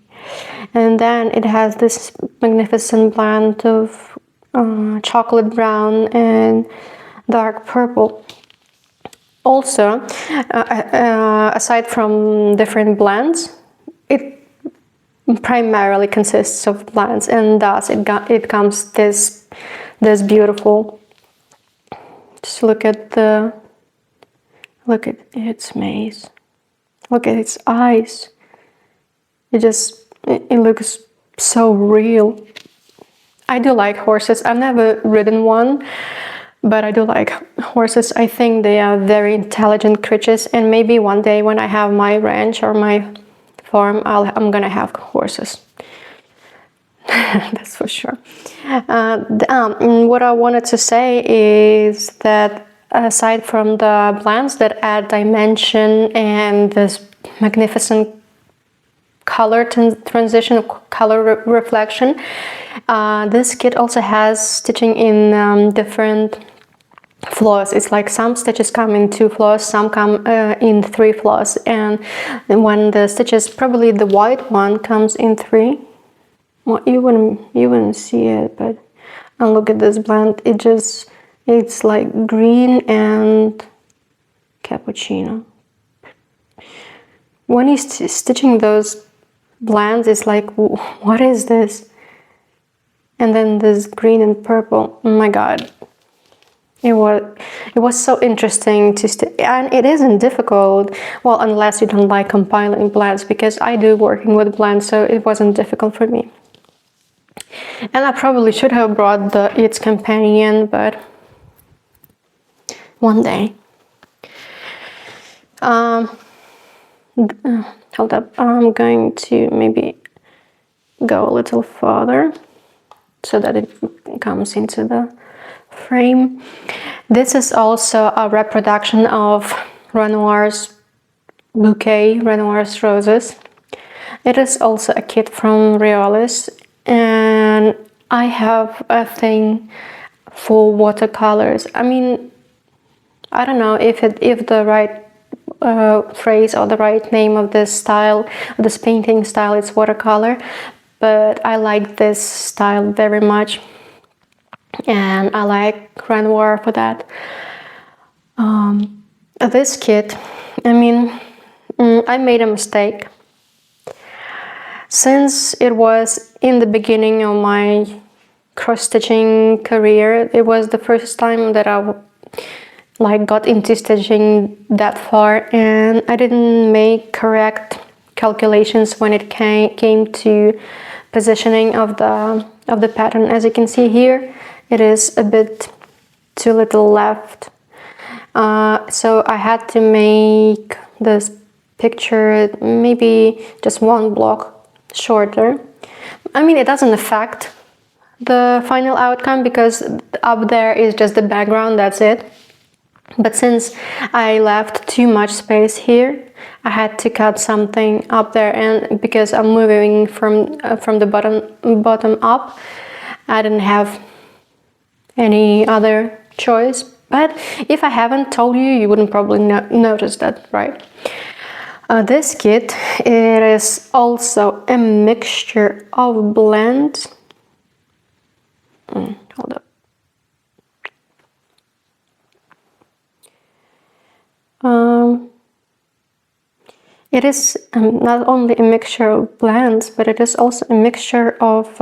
And then it has this magnificent blend of chocolate brown and dark purple. Also, aside from different blends, it primarily consists of blends, and thus it comes this beautiful. Just look at its maze. Look at its eyes. It looks so real. I do like horses. I've never ridden one, but I do like horses. I think they are very intelligent creatures, and maybe one day when I have my ranch or my farm, I'm gonna have horses. That's for sure. What I wanted to say is that aside from the blends that add dimension and this magnificent color transition, color reflection, this kit also has stitching in different floors. It's like some stitches come in 2 floors, some come in 3 floors, and when the stitches, probably the white one comes in 3. Well, you wouldn't see it, but look at this blend. It's like green and cappuccino. When he's stitching those blends, it's like, what is this? And then this green and purple. Oh my god. It was so interesting to stitch, and it isn't difficult, well, unless you don't like compiling blends, because I do working with blends, so it wasn't difficult for me. And I probably should have brought its companion, but one day. Hold up, I'm going to maybe go a little farther so that it comes into the frame. This is also a reproduction of Renoir's Bouquet, Renoir's roses. It is also a kit from RIOLIS, and I have a thing for watercolors. I mean, I don't know if the right phrase or the right name of this style, this painting style, is watercolor, but I like this style very much, and I like Renoir for that. This kit, I mean, I made a mistake. Since it was in the beginning of my cross-stitching career, it was the first time that I got into stitching that far, and I didn't make correct calculations when it came to positioning of the pattern. As you can see here, it is a bit too little left, so I had to make this picture maybe just 1 block shorter. I mean, it doesn't affect the final outcome because up there is just the background, that's it. But since I left too much space here, I had to cut something up there, and because I'm moving from the bottom up, I didn't have any other choice. But if I haven't told you, you wouldn't probably notice that, right? This kit, it is also a mixture of blends. Hold up. It is not only a mixture of blends, but it is also a mixture of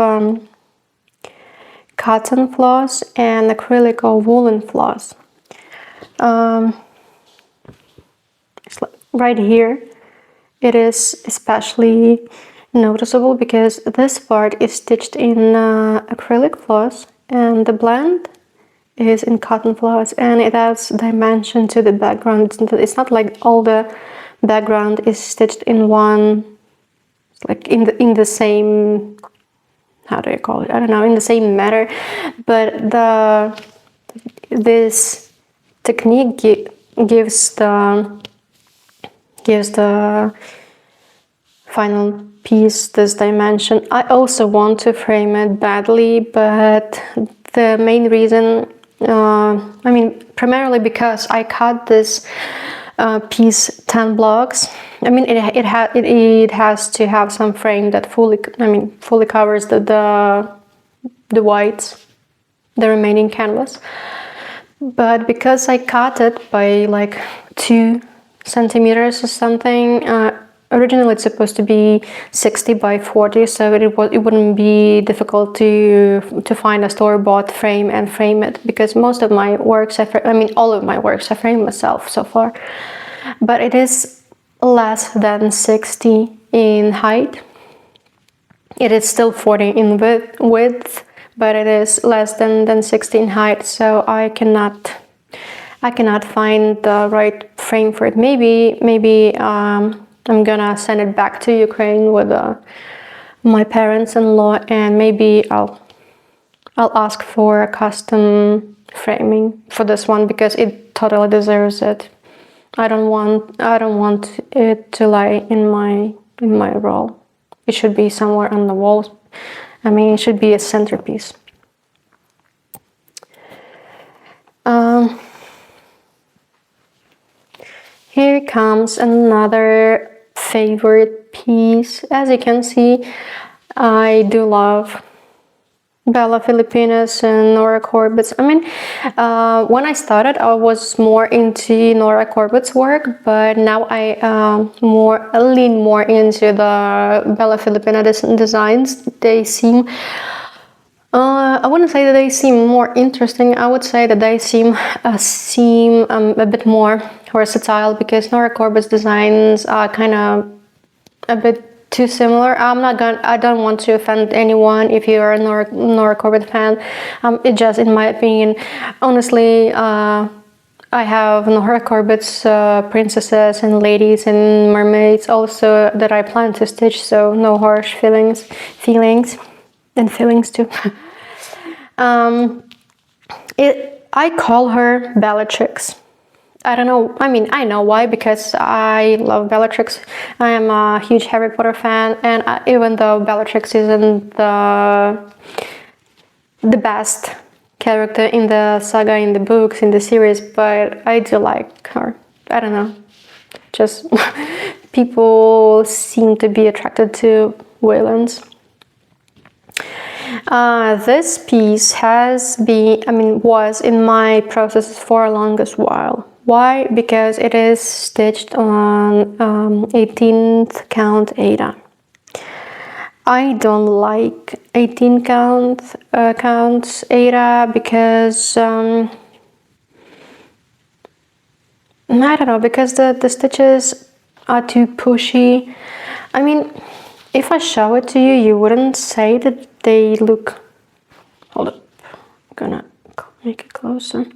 cotton floss and acrylic or woolen floss. Right here, it is especially noticeable because this part is stitched in acrylic floss and the blend is in cotton floss, and it adds dimension to the background. It's not like all the background is stitched in one, like in the same, how do you call it? I don't know, in the same matter, but this technique gives the final piece, this dimension. I also want to frame it badly, but the main reason, I mean, primarily because I cut this piece 10 blocks. I mean, it has to have some frame that fully covers the whites, the remaining canvas. But because I cut it by like 2 centimeters or something, originally it's supposed to be 60 by 40, so it wouldn't be difficult to find a store-bought frame and frame it, because most of my works, all of my works I framed myself so far. But it is less than 60 in height. It is still 40 in width, but it is less than 60 in height, so I cannot find the right frame for it. Maybe I'm gonna send it back to Ukraine with my parents-in-law, and maybe I'll ask for a custom framing for this one, because it totally deserves it. I don't want it to lie in my roll. It should be somewhere on the walls. I mean, it should be a centerpiece. Here comes another favorite piece. As you can see, I do love Bella Filipinas and Nora Corbett's. I mean, when I started, I was more into Nora Corbett's work, but now I lean more into the Bella Filipina designs. They seem, I wouldn't say that they seem more interesting. I would say that they seem a bit more versatile, because Nora Corbett's designs are kind of a bit too similar. I don't want to offend anyone if you're a Nora Corbett fan. It just, in my opinion, honestly, I have Nora Corbett's princesses and ladies and mermaids also that I plan to stitch, so no harsh feelings too. I call her Bellatrix. I don't know, I mean, I know why, because I love Bellatrix. I am a huge Harry Potter fan, and even though Bellatrix isn't the best character in the saga, in the books, in the series, but I do like her. I don't know, just people seem to be attracted to villains. This piece was in my process for the longest while. Why? Because it is stitched on 18th count Aida. I don't like 18 counts Aida, because I don't know, because the stitches are too pushy. I mean, if I show it to you, you wouldn't say that they look... Hold up, I'm gonna make it closer.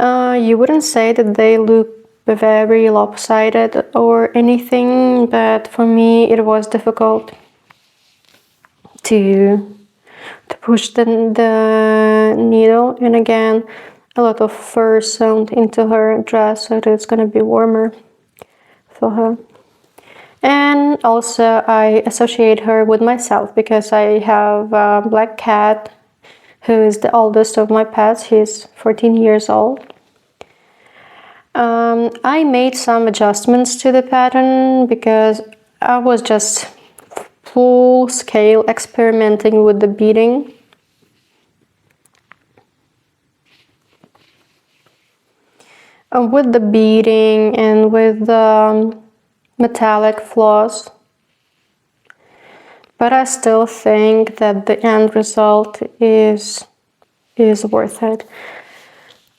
You wouldn't say that they look very lopsided or anything, but for me it was difficult to push the needle, and again, a lot of fur sewn into her dress, so it's gonna be warmer for her. And also I associate her with myself, because I have a black cat who is the oldest of my pets. He's 14 years old. I made some adjustments to the pattern, because I was just full scale experimenting with the beading. With the beading and with the metallic floss. But I still think that the end result is worth it.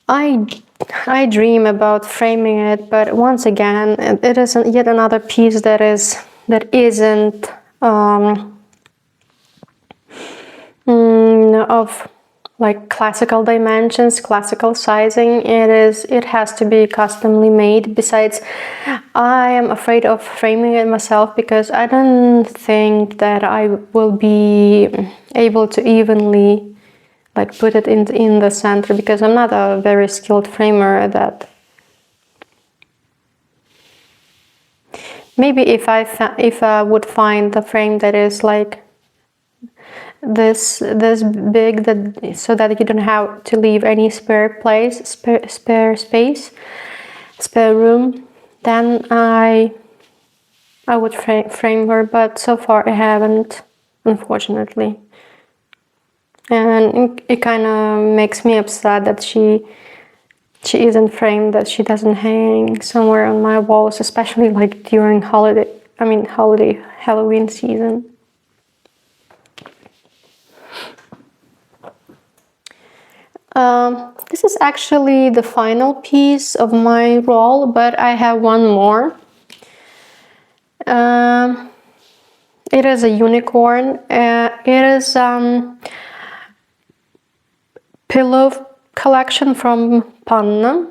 I dream about framing it, but once again, it is yet another piece that isn't of like classical dimensions, classical sizing. It has to be customly made. Besides, I am afraid of framing it myself, because I don't think that I will be able to evenly like put it in the center, because I'm not a very skilled framer at that. maybe if I would find the frame that is like this big, that so that you don't have to leave any spare space, spare room, then I would frame her, but so far I haven't, unfortunately. And it kind of makes me upset that she isn't framed, that she doesn't hang somewhere on my walls, especially like during Halloween season. This is actually the final piece of my roll, but I have one more. It is a unicorn. It is pillow collection from Panna.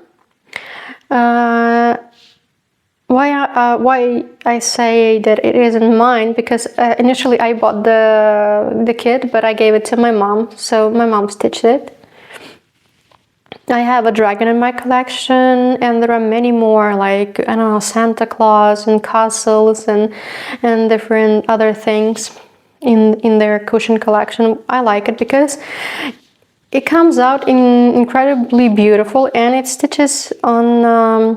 Why I say that it isn't mine, because initially I bought the kit, but I gave it to my mom, so my mom stitched it. I have a dragon in my collection, and there are many more, like, I don't know, Santa Claus and castles and different other things in their cushion collection. I like it because it comes out incredibly beautiful, and it stitches on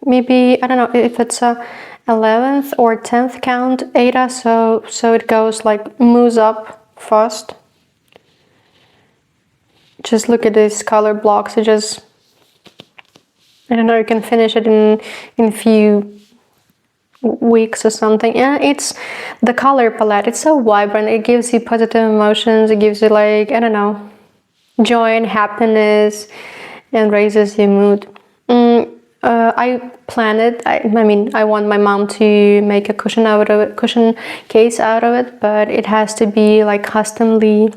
maybe, I don't know if it's a 11th or 10th count Ada, so it goes like, moves up fast. Just look at these color blocks. It just, I don't know, you can finish it in a few weeks or something. Yeah, it's the color palette. It's so vibrant. It gives you positive emotions. It gives you, like, I don't know, joy and happiness, and raises your mood. I planned it. I want my mom to make a cushion case out of it, but it has to be like customly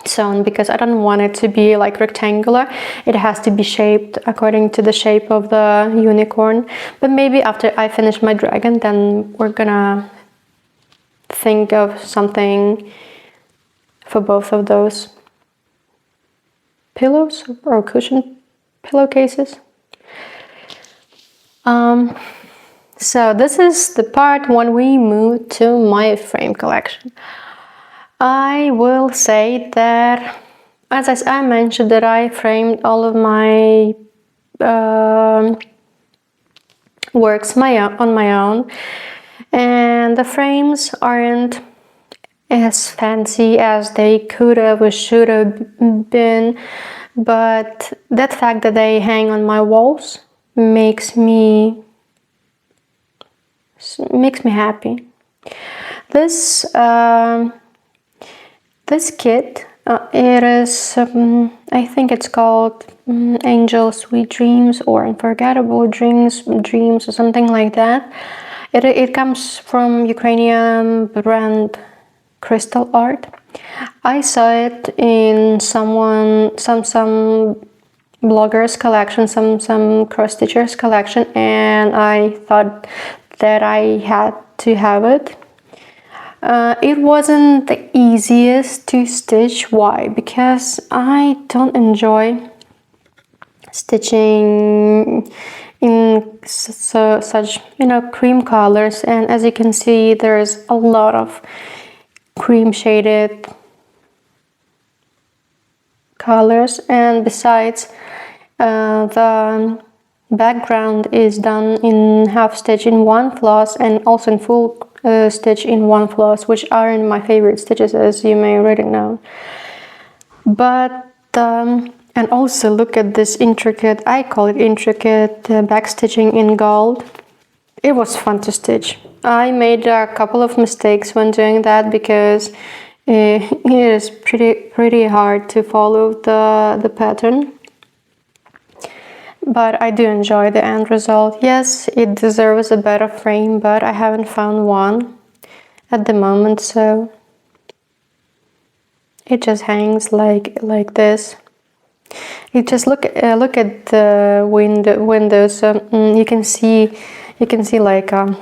sewn, because I don't want it to be like rectangular. It has to be shaped according to the shape of the unicorn. But maybe after I finish my dragon, then we're gonna think of something for both of those pillows or cushion pillowcases. So this is the part when we move to my frame collection. I will say that, as I mentioned, that I framed all of my works on my own, and the frames aren't as fancy as they could have or should have been, but that fact that they hang on my walls makes me happy. This kit, it is, I think it's called Angel Sweet Dreams or Unforgettable Dreams or something like that. It comes from Ukrainian brand Crystal Art. I saw it in some bloggers collection, some cross stitchers collection, and I thought that I had to have it. It wasn't the easiest to stitch. Why? Because I don't enjoy stitching in such cream colors, and as you can see, there's a lot of cream shaded colors, and besides, the background is done in half stitch in one floss, and also in full stitch in one floss, which aren't my favorite stitches, as you may already know. But and also look at this intricate, I call it intricate, back stitching in gold. It was fun to stitch. I made a couple of mistakes when doing that, because it is pretty hard to follow the pattern. But I do enjoy the end result. Yes, it deserves a better frame, but I haven't found one at the moment, so it just hangs like this. You just look at the windows. You can see like a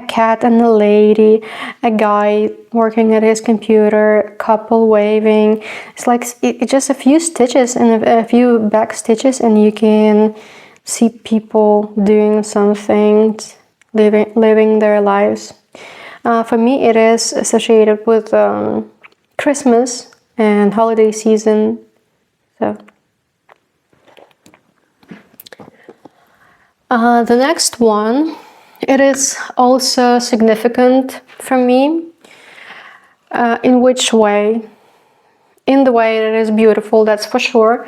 cat and a lady, a guy working at his computer, a couple waving. It's like it's just a few stitches and a few back stitches, and you can see people doing something living their lives. For me, it is associated with Christmas and holiday season. So the next one, it is also significant for me. In which way? In the way it is beautiful, that's for sure.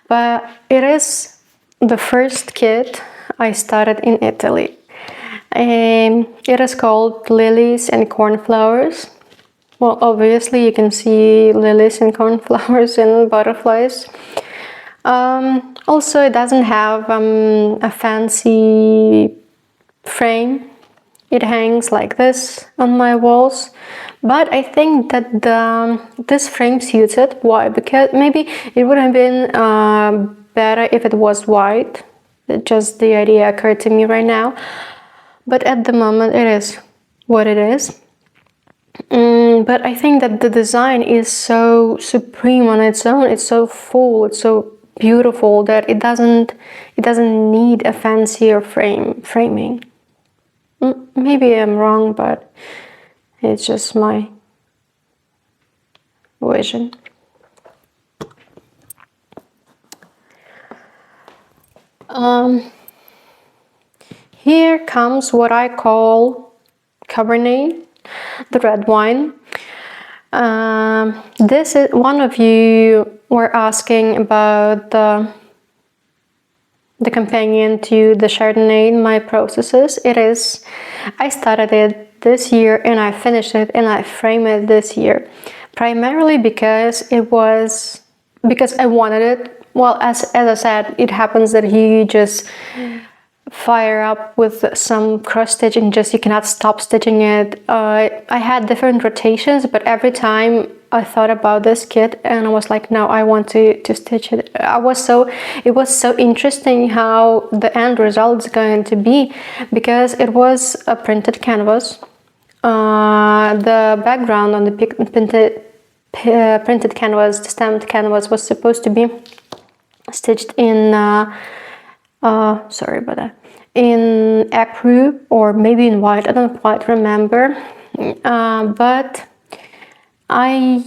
But it is the first kit I started in Italy. It is called Lilies and Cornflowers. Well, obviously you can see lilies and cornflowers and butterflies. Also, it doesn't have a fancy frame. It hangs like this on my walls. But I think that this frame suits it. Why? Because maybe it would have been better if it was white. Just the idea occurred to me right now. But at the moment it is what it is. But I think that the design is so supreme on its own. It's so full, it's so beautiful that it doesn't need a fancier framing. Maybe I'm wrong, but it's just my vision. Here comes what I call Cabernet, the red wine. This is one of you were asking about the companion to the Chardonnay in my processes. It is. I started it this year and I finished it and I framed it this year, primarily because I wanted it. Well, as I said, it happens that you just fire up with some cross stitch and just you cannot stop stitching it. I had different rotations, but every time I thought about this kit and I was like, no, I want to stitch it. It was so interesting how the end result is going to be, because it was a printed canvas. The background on the printed canvas, the stamped canvas, was supposed to be stitched in sorry about that, in ecru or maybe in white, I don't quite remember, but I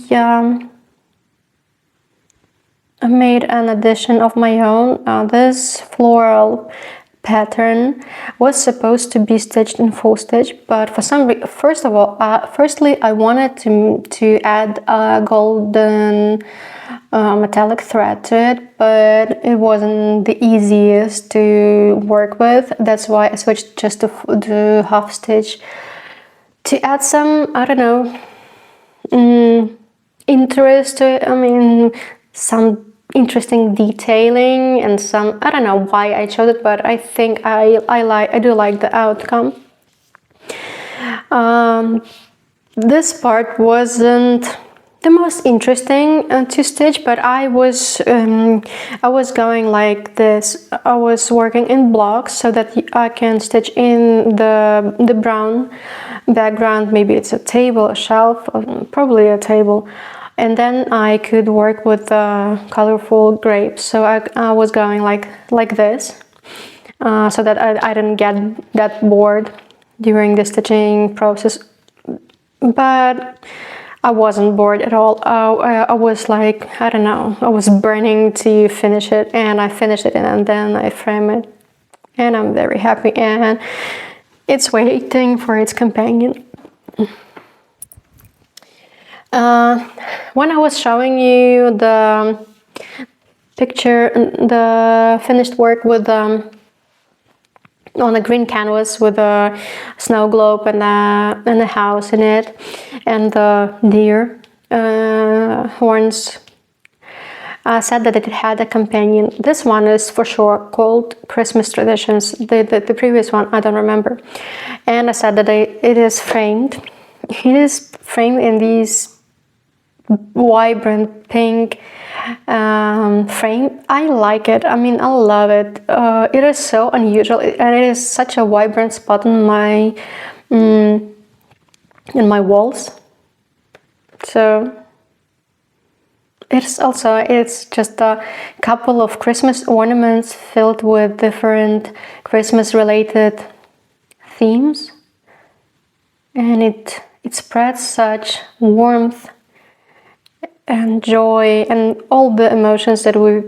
made an addition of my own. This floral pattern was supposed to be stitched in full stitch, but for some reason, firstly I wanted to add a golden metallic thread to it, but it wasn't the easiest to work with. That's why I switched just to half stitch to add some, I don't know, interest to it. I mean, some interesting detailing and some, I don't know why I chose it, but I think I do like the outcome. This part wasn't the most interesting to stitch, but I was going like this. I was working in blocks so that I can stitch in the brown background. Maybe it's a table, a shelf, probably a table. And then I could work with colorful grapes. So I was going like this, so that I didn't get that bored during the stitching process. But I wasn't bored at all. I was like, I don't know, I was burning to finish it, and I finished it, and then I framed it. And I'm very happy, and it's waiting for its companion. When I was showing you the picture, the finished work with on a green canvas with a snow globe and a house in it, and the deer horns, I said that it had a companion. This one is for sure called Christmas Traditions. The previous one I don't remember. And I said that it is framed. It is framed in these vibrant pink frame. I like it. I mean, I love it. It is so unusual, and it is such a vibrant spot in my walls. So it's just a couple of Christmas ornaments filled with different Christmas related themes, and it spreads such warmth and joy and all the emotions that we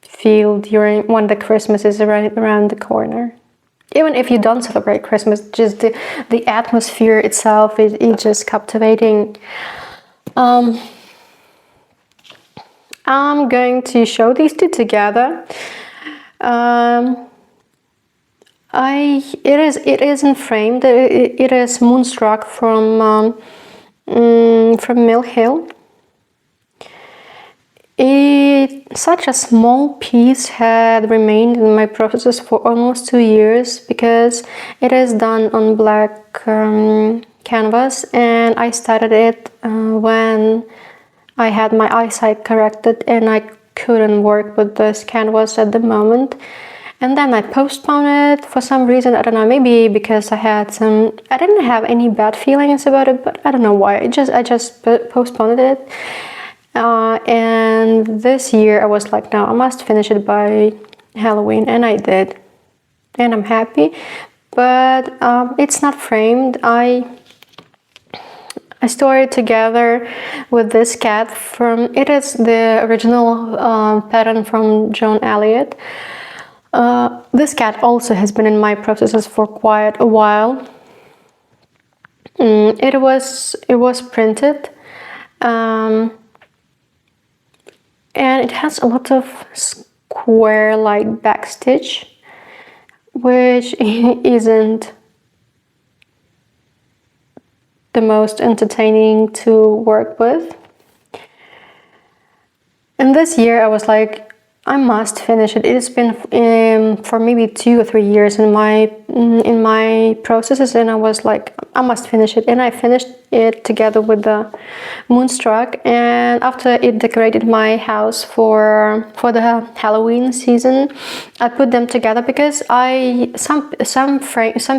feel when the Christmas is right around the corner. Even if you don't celebrate Christmas, just the atmosphere itself is just captivating. I'm going to show these two together. It isn't framed. It is Moonstruck from Mill Hill. Such a small piece had remained in my processes for almost 2 years because it is done on black canvas, and I started it when I had my eyesight corrected and I couldn't work with this canvas at the moment. And then I postponed it for some reason. I don't know, maybe because I didn't have any bad feelings about it, but I don't know why. I just postponed it. And this year I was like, no, I must finish it by Halloween, and I did, and I'm happy. But it's not framed. I stored it together with this cat it is the original pattern from Joan Elliott. This cat also has been in my processes for quite a while. It was printed. And it has a lot of square-like backstitch, which isn't the most entertaining to work with. And this year I was like, I must finish it. It's been for maybe 2 or 3 years in my processes, and I was like, I must finish it. And I finished it together with the Moonstruck. And after it decorated my house for the Halloween season, I put them together because some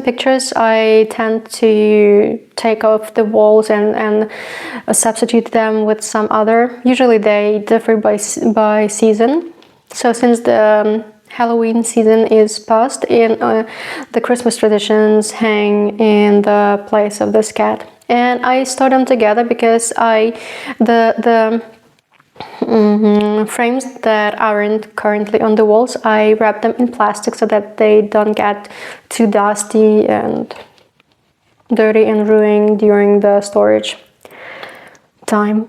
pictures I tend to take off the walls and substitute them with some other. Usually they differ by season. So since the Halloween season is past, the Christmas traditions hang in the place of this cat. And I store them together because the frames that aren't currently on the walls, I wrap them in plastic so that they don't get too dusty and dirty and ruined during the storage time.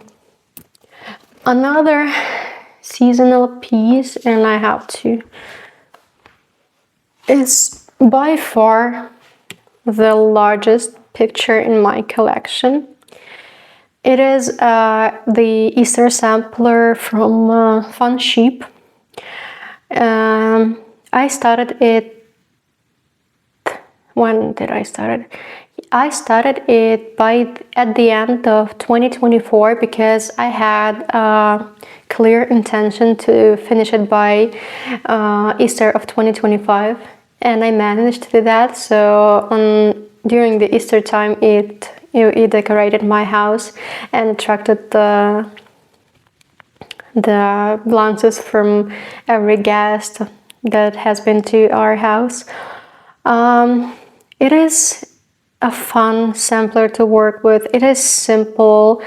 Another seasonal piece, and I have to, is by far the largest picture in my collection. It is the Easter sampler from Fun Sheep. I started it. When did I start it? I started it at the end of 2024 because I had a clear intention to finish it by Easter of 2025, and I managed to do that. So during the Easter time, it decorated my house and attracted the glances from every guest that has been to our house. It is a fun sampler to work with. It is simple.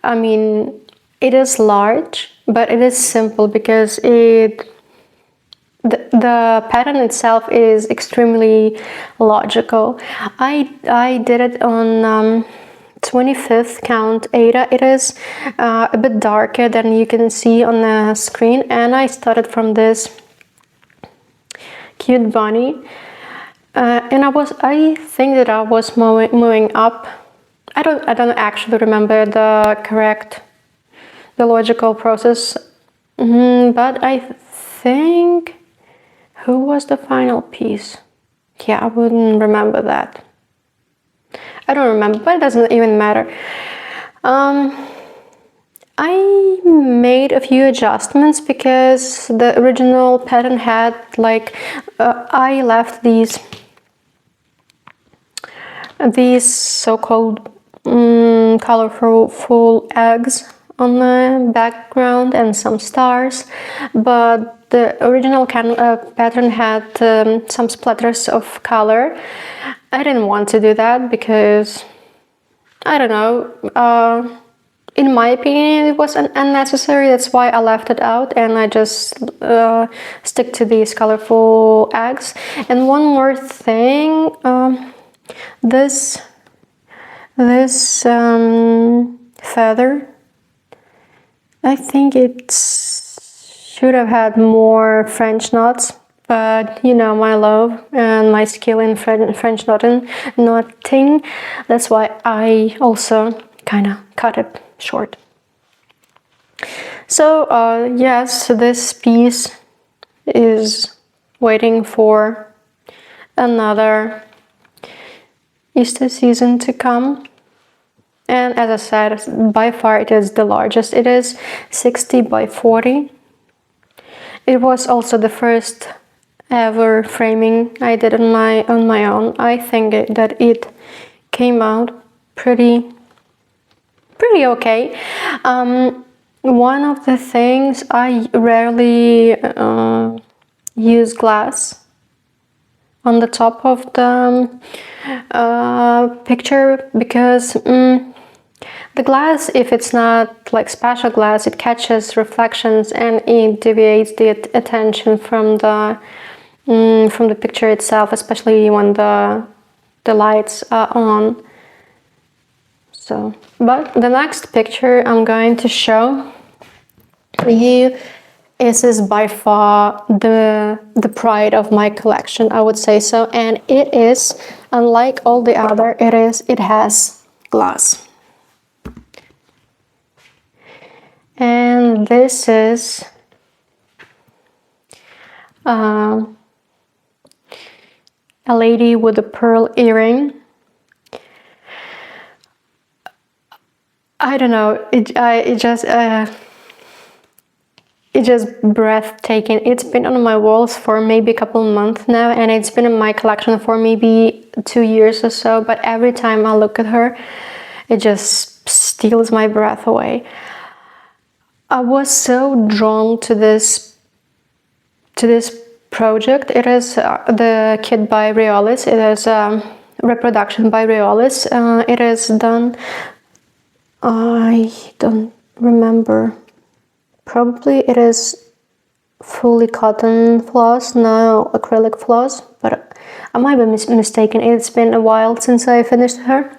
I mean, it is large, but it is simple because the pattern itself is extremely logical. I did it on 25th count Ada. It is a bit darker than you can see on the screen, and I started from this cute bunny. And I think that I was moving up. I don't actually remember the logical process, but I think, who was the final piece? Yeah, I wouldn't remember that. I don't remember, but it doesn't even matter. I made a few adjustments because the original pattern had I left these so-called colorful eggs on the background and some stars, but the original pattern had some splatters of color, I didn't want to do that because, I don't know, in my opinion it was unnecessary. That's why I left it out and I just stick to these colorful eggs. And one more thing, this feather, I think it should have had more French knots, but you know my love and my skill in French knotting, that's why I also kind of cut it short. So yes, this piece is waiting for another Easter season to come. And as I said, by far it is the largest. It is 60 by 40. It was also the first ever framing I did on my own. I think that it came out pretty okay. One of the things, I rarely use glass on the top of the picture because the glass, if it's not like special glass, it catches reflections and it deviates the attention from the picture itself, especially when the lights are on. So, but the next picture I'm going to show you is by far the pride of my collection, I would say so, and it is, unlike all the other, it has glass. And this is a lady with a pearl earring. I don't know, it just breathtaking. It's been on my walls for maybe a couple months now, and it's been in my collection for maybe 2 years or so, but every time I look at her, it just steals my breath away. I was so drawn to this project. It is the kit by RIOLIS. It is a reproduction by RIOLIS. It is done, I don't remember, probably it is fully cotton floss, no acrylic floss, but I might be mistaken. It's been a while since I finished her.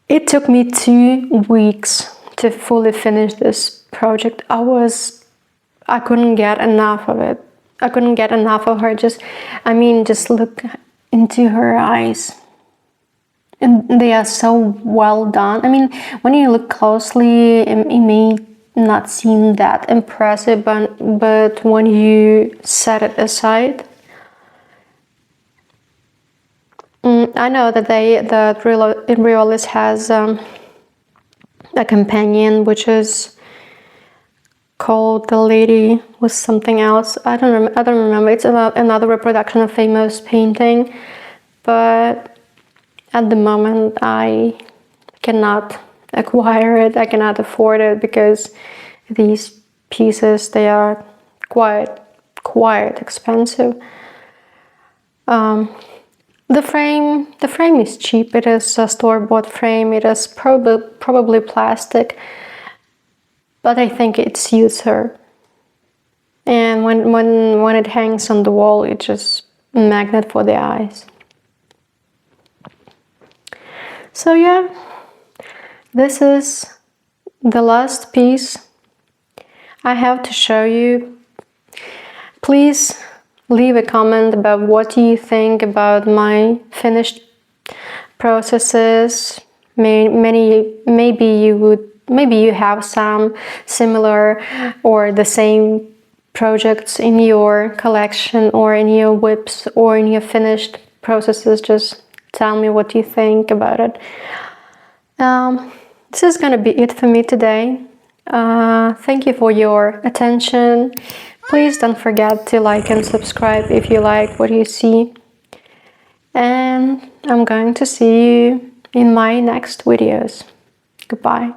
It took me 2 weeks to fully finish this project. I couldn't get enough of it. I couldn't get enough of her. Just look into her eyes. And they are so well done. I mean, when you look closely, it may not seem that impressive, but when you set it aside, I know that RIOLIS has a companion which is called The Lady with something else. I don't remember. It's another reproduction of famous painting, but at the moment I cannot acquire it. I cannot afford it because these pieces, they are quite expensive. The frame is cheap. It is a store-bought frame. It is probably plastic, but I think it suits her. And when it hangs on the wall, it's just a magnet for the eyes. So yeah, this is the last piece I have to show you. Please leave a comment about what you think about my finished processes. Maybe you have some similar or the same projects in your collection or in your whips or in your finished processes. Just tell me what you think about it. This is gonna be it for me today. Thank you for your attention. Please don't forget to like and subscribe if you like what you see. And I'm going to see you in my next videos. Goodbye.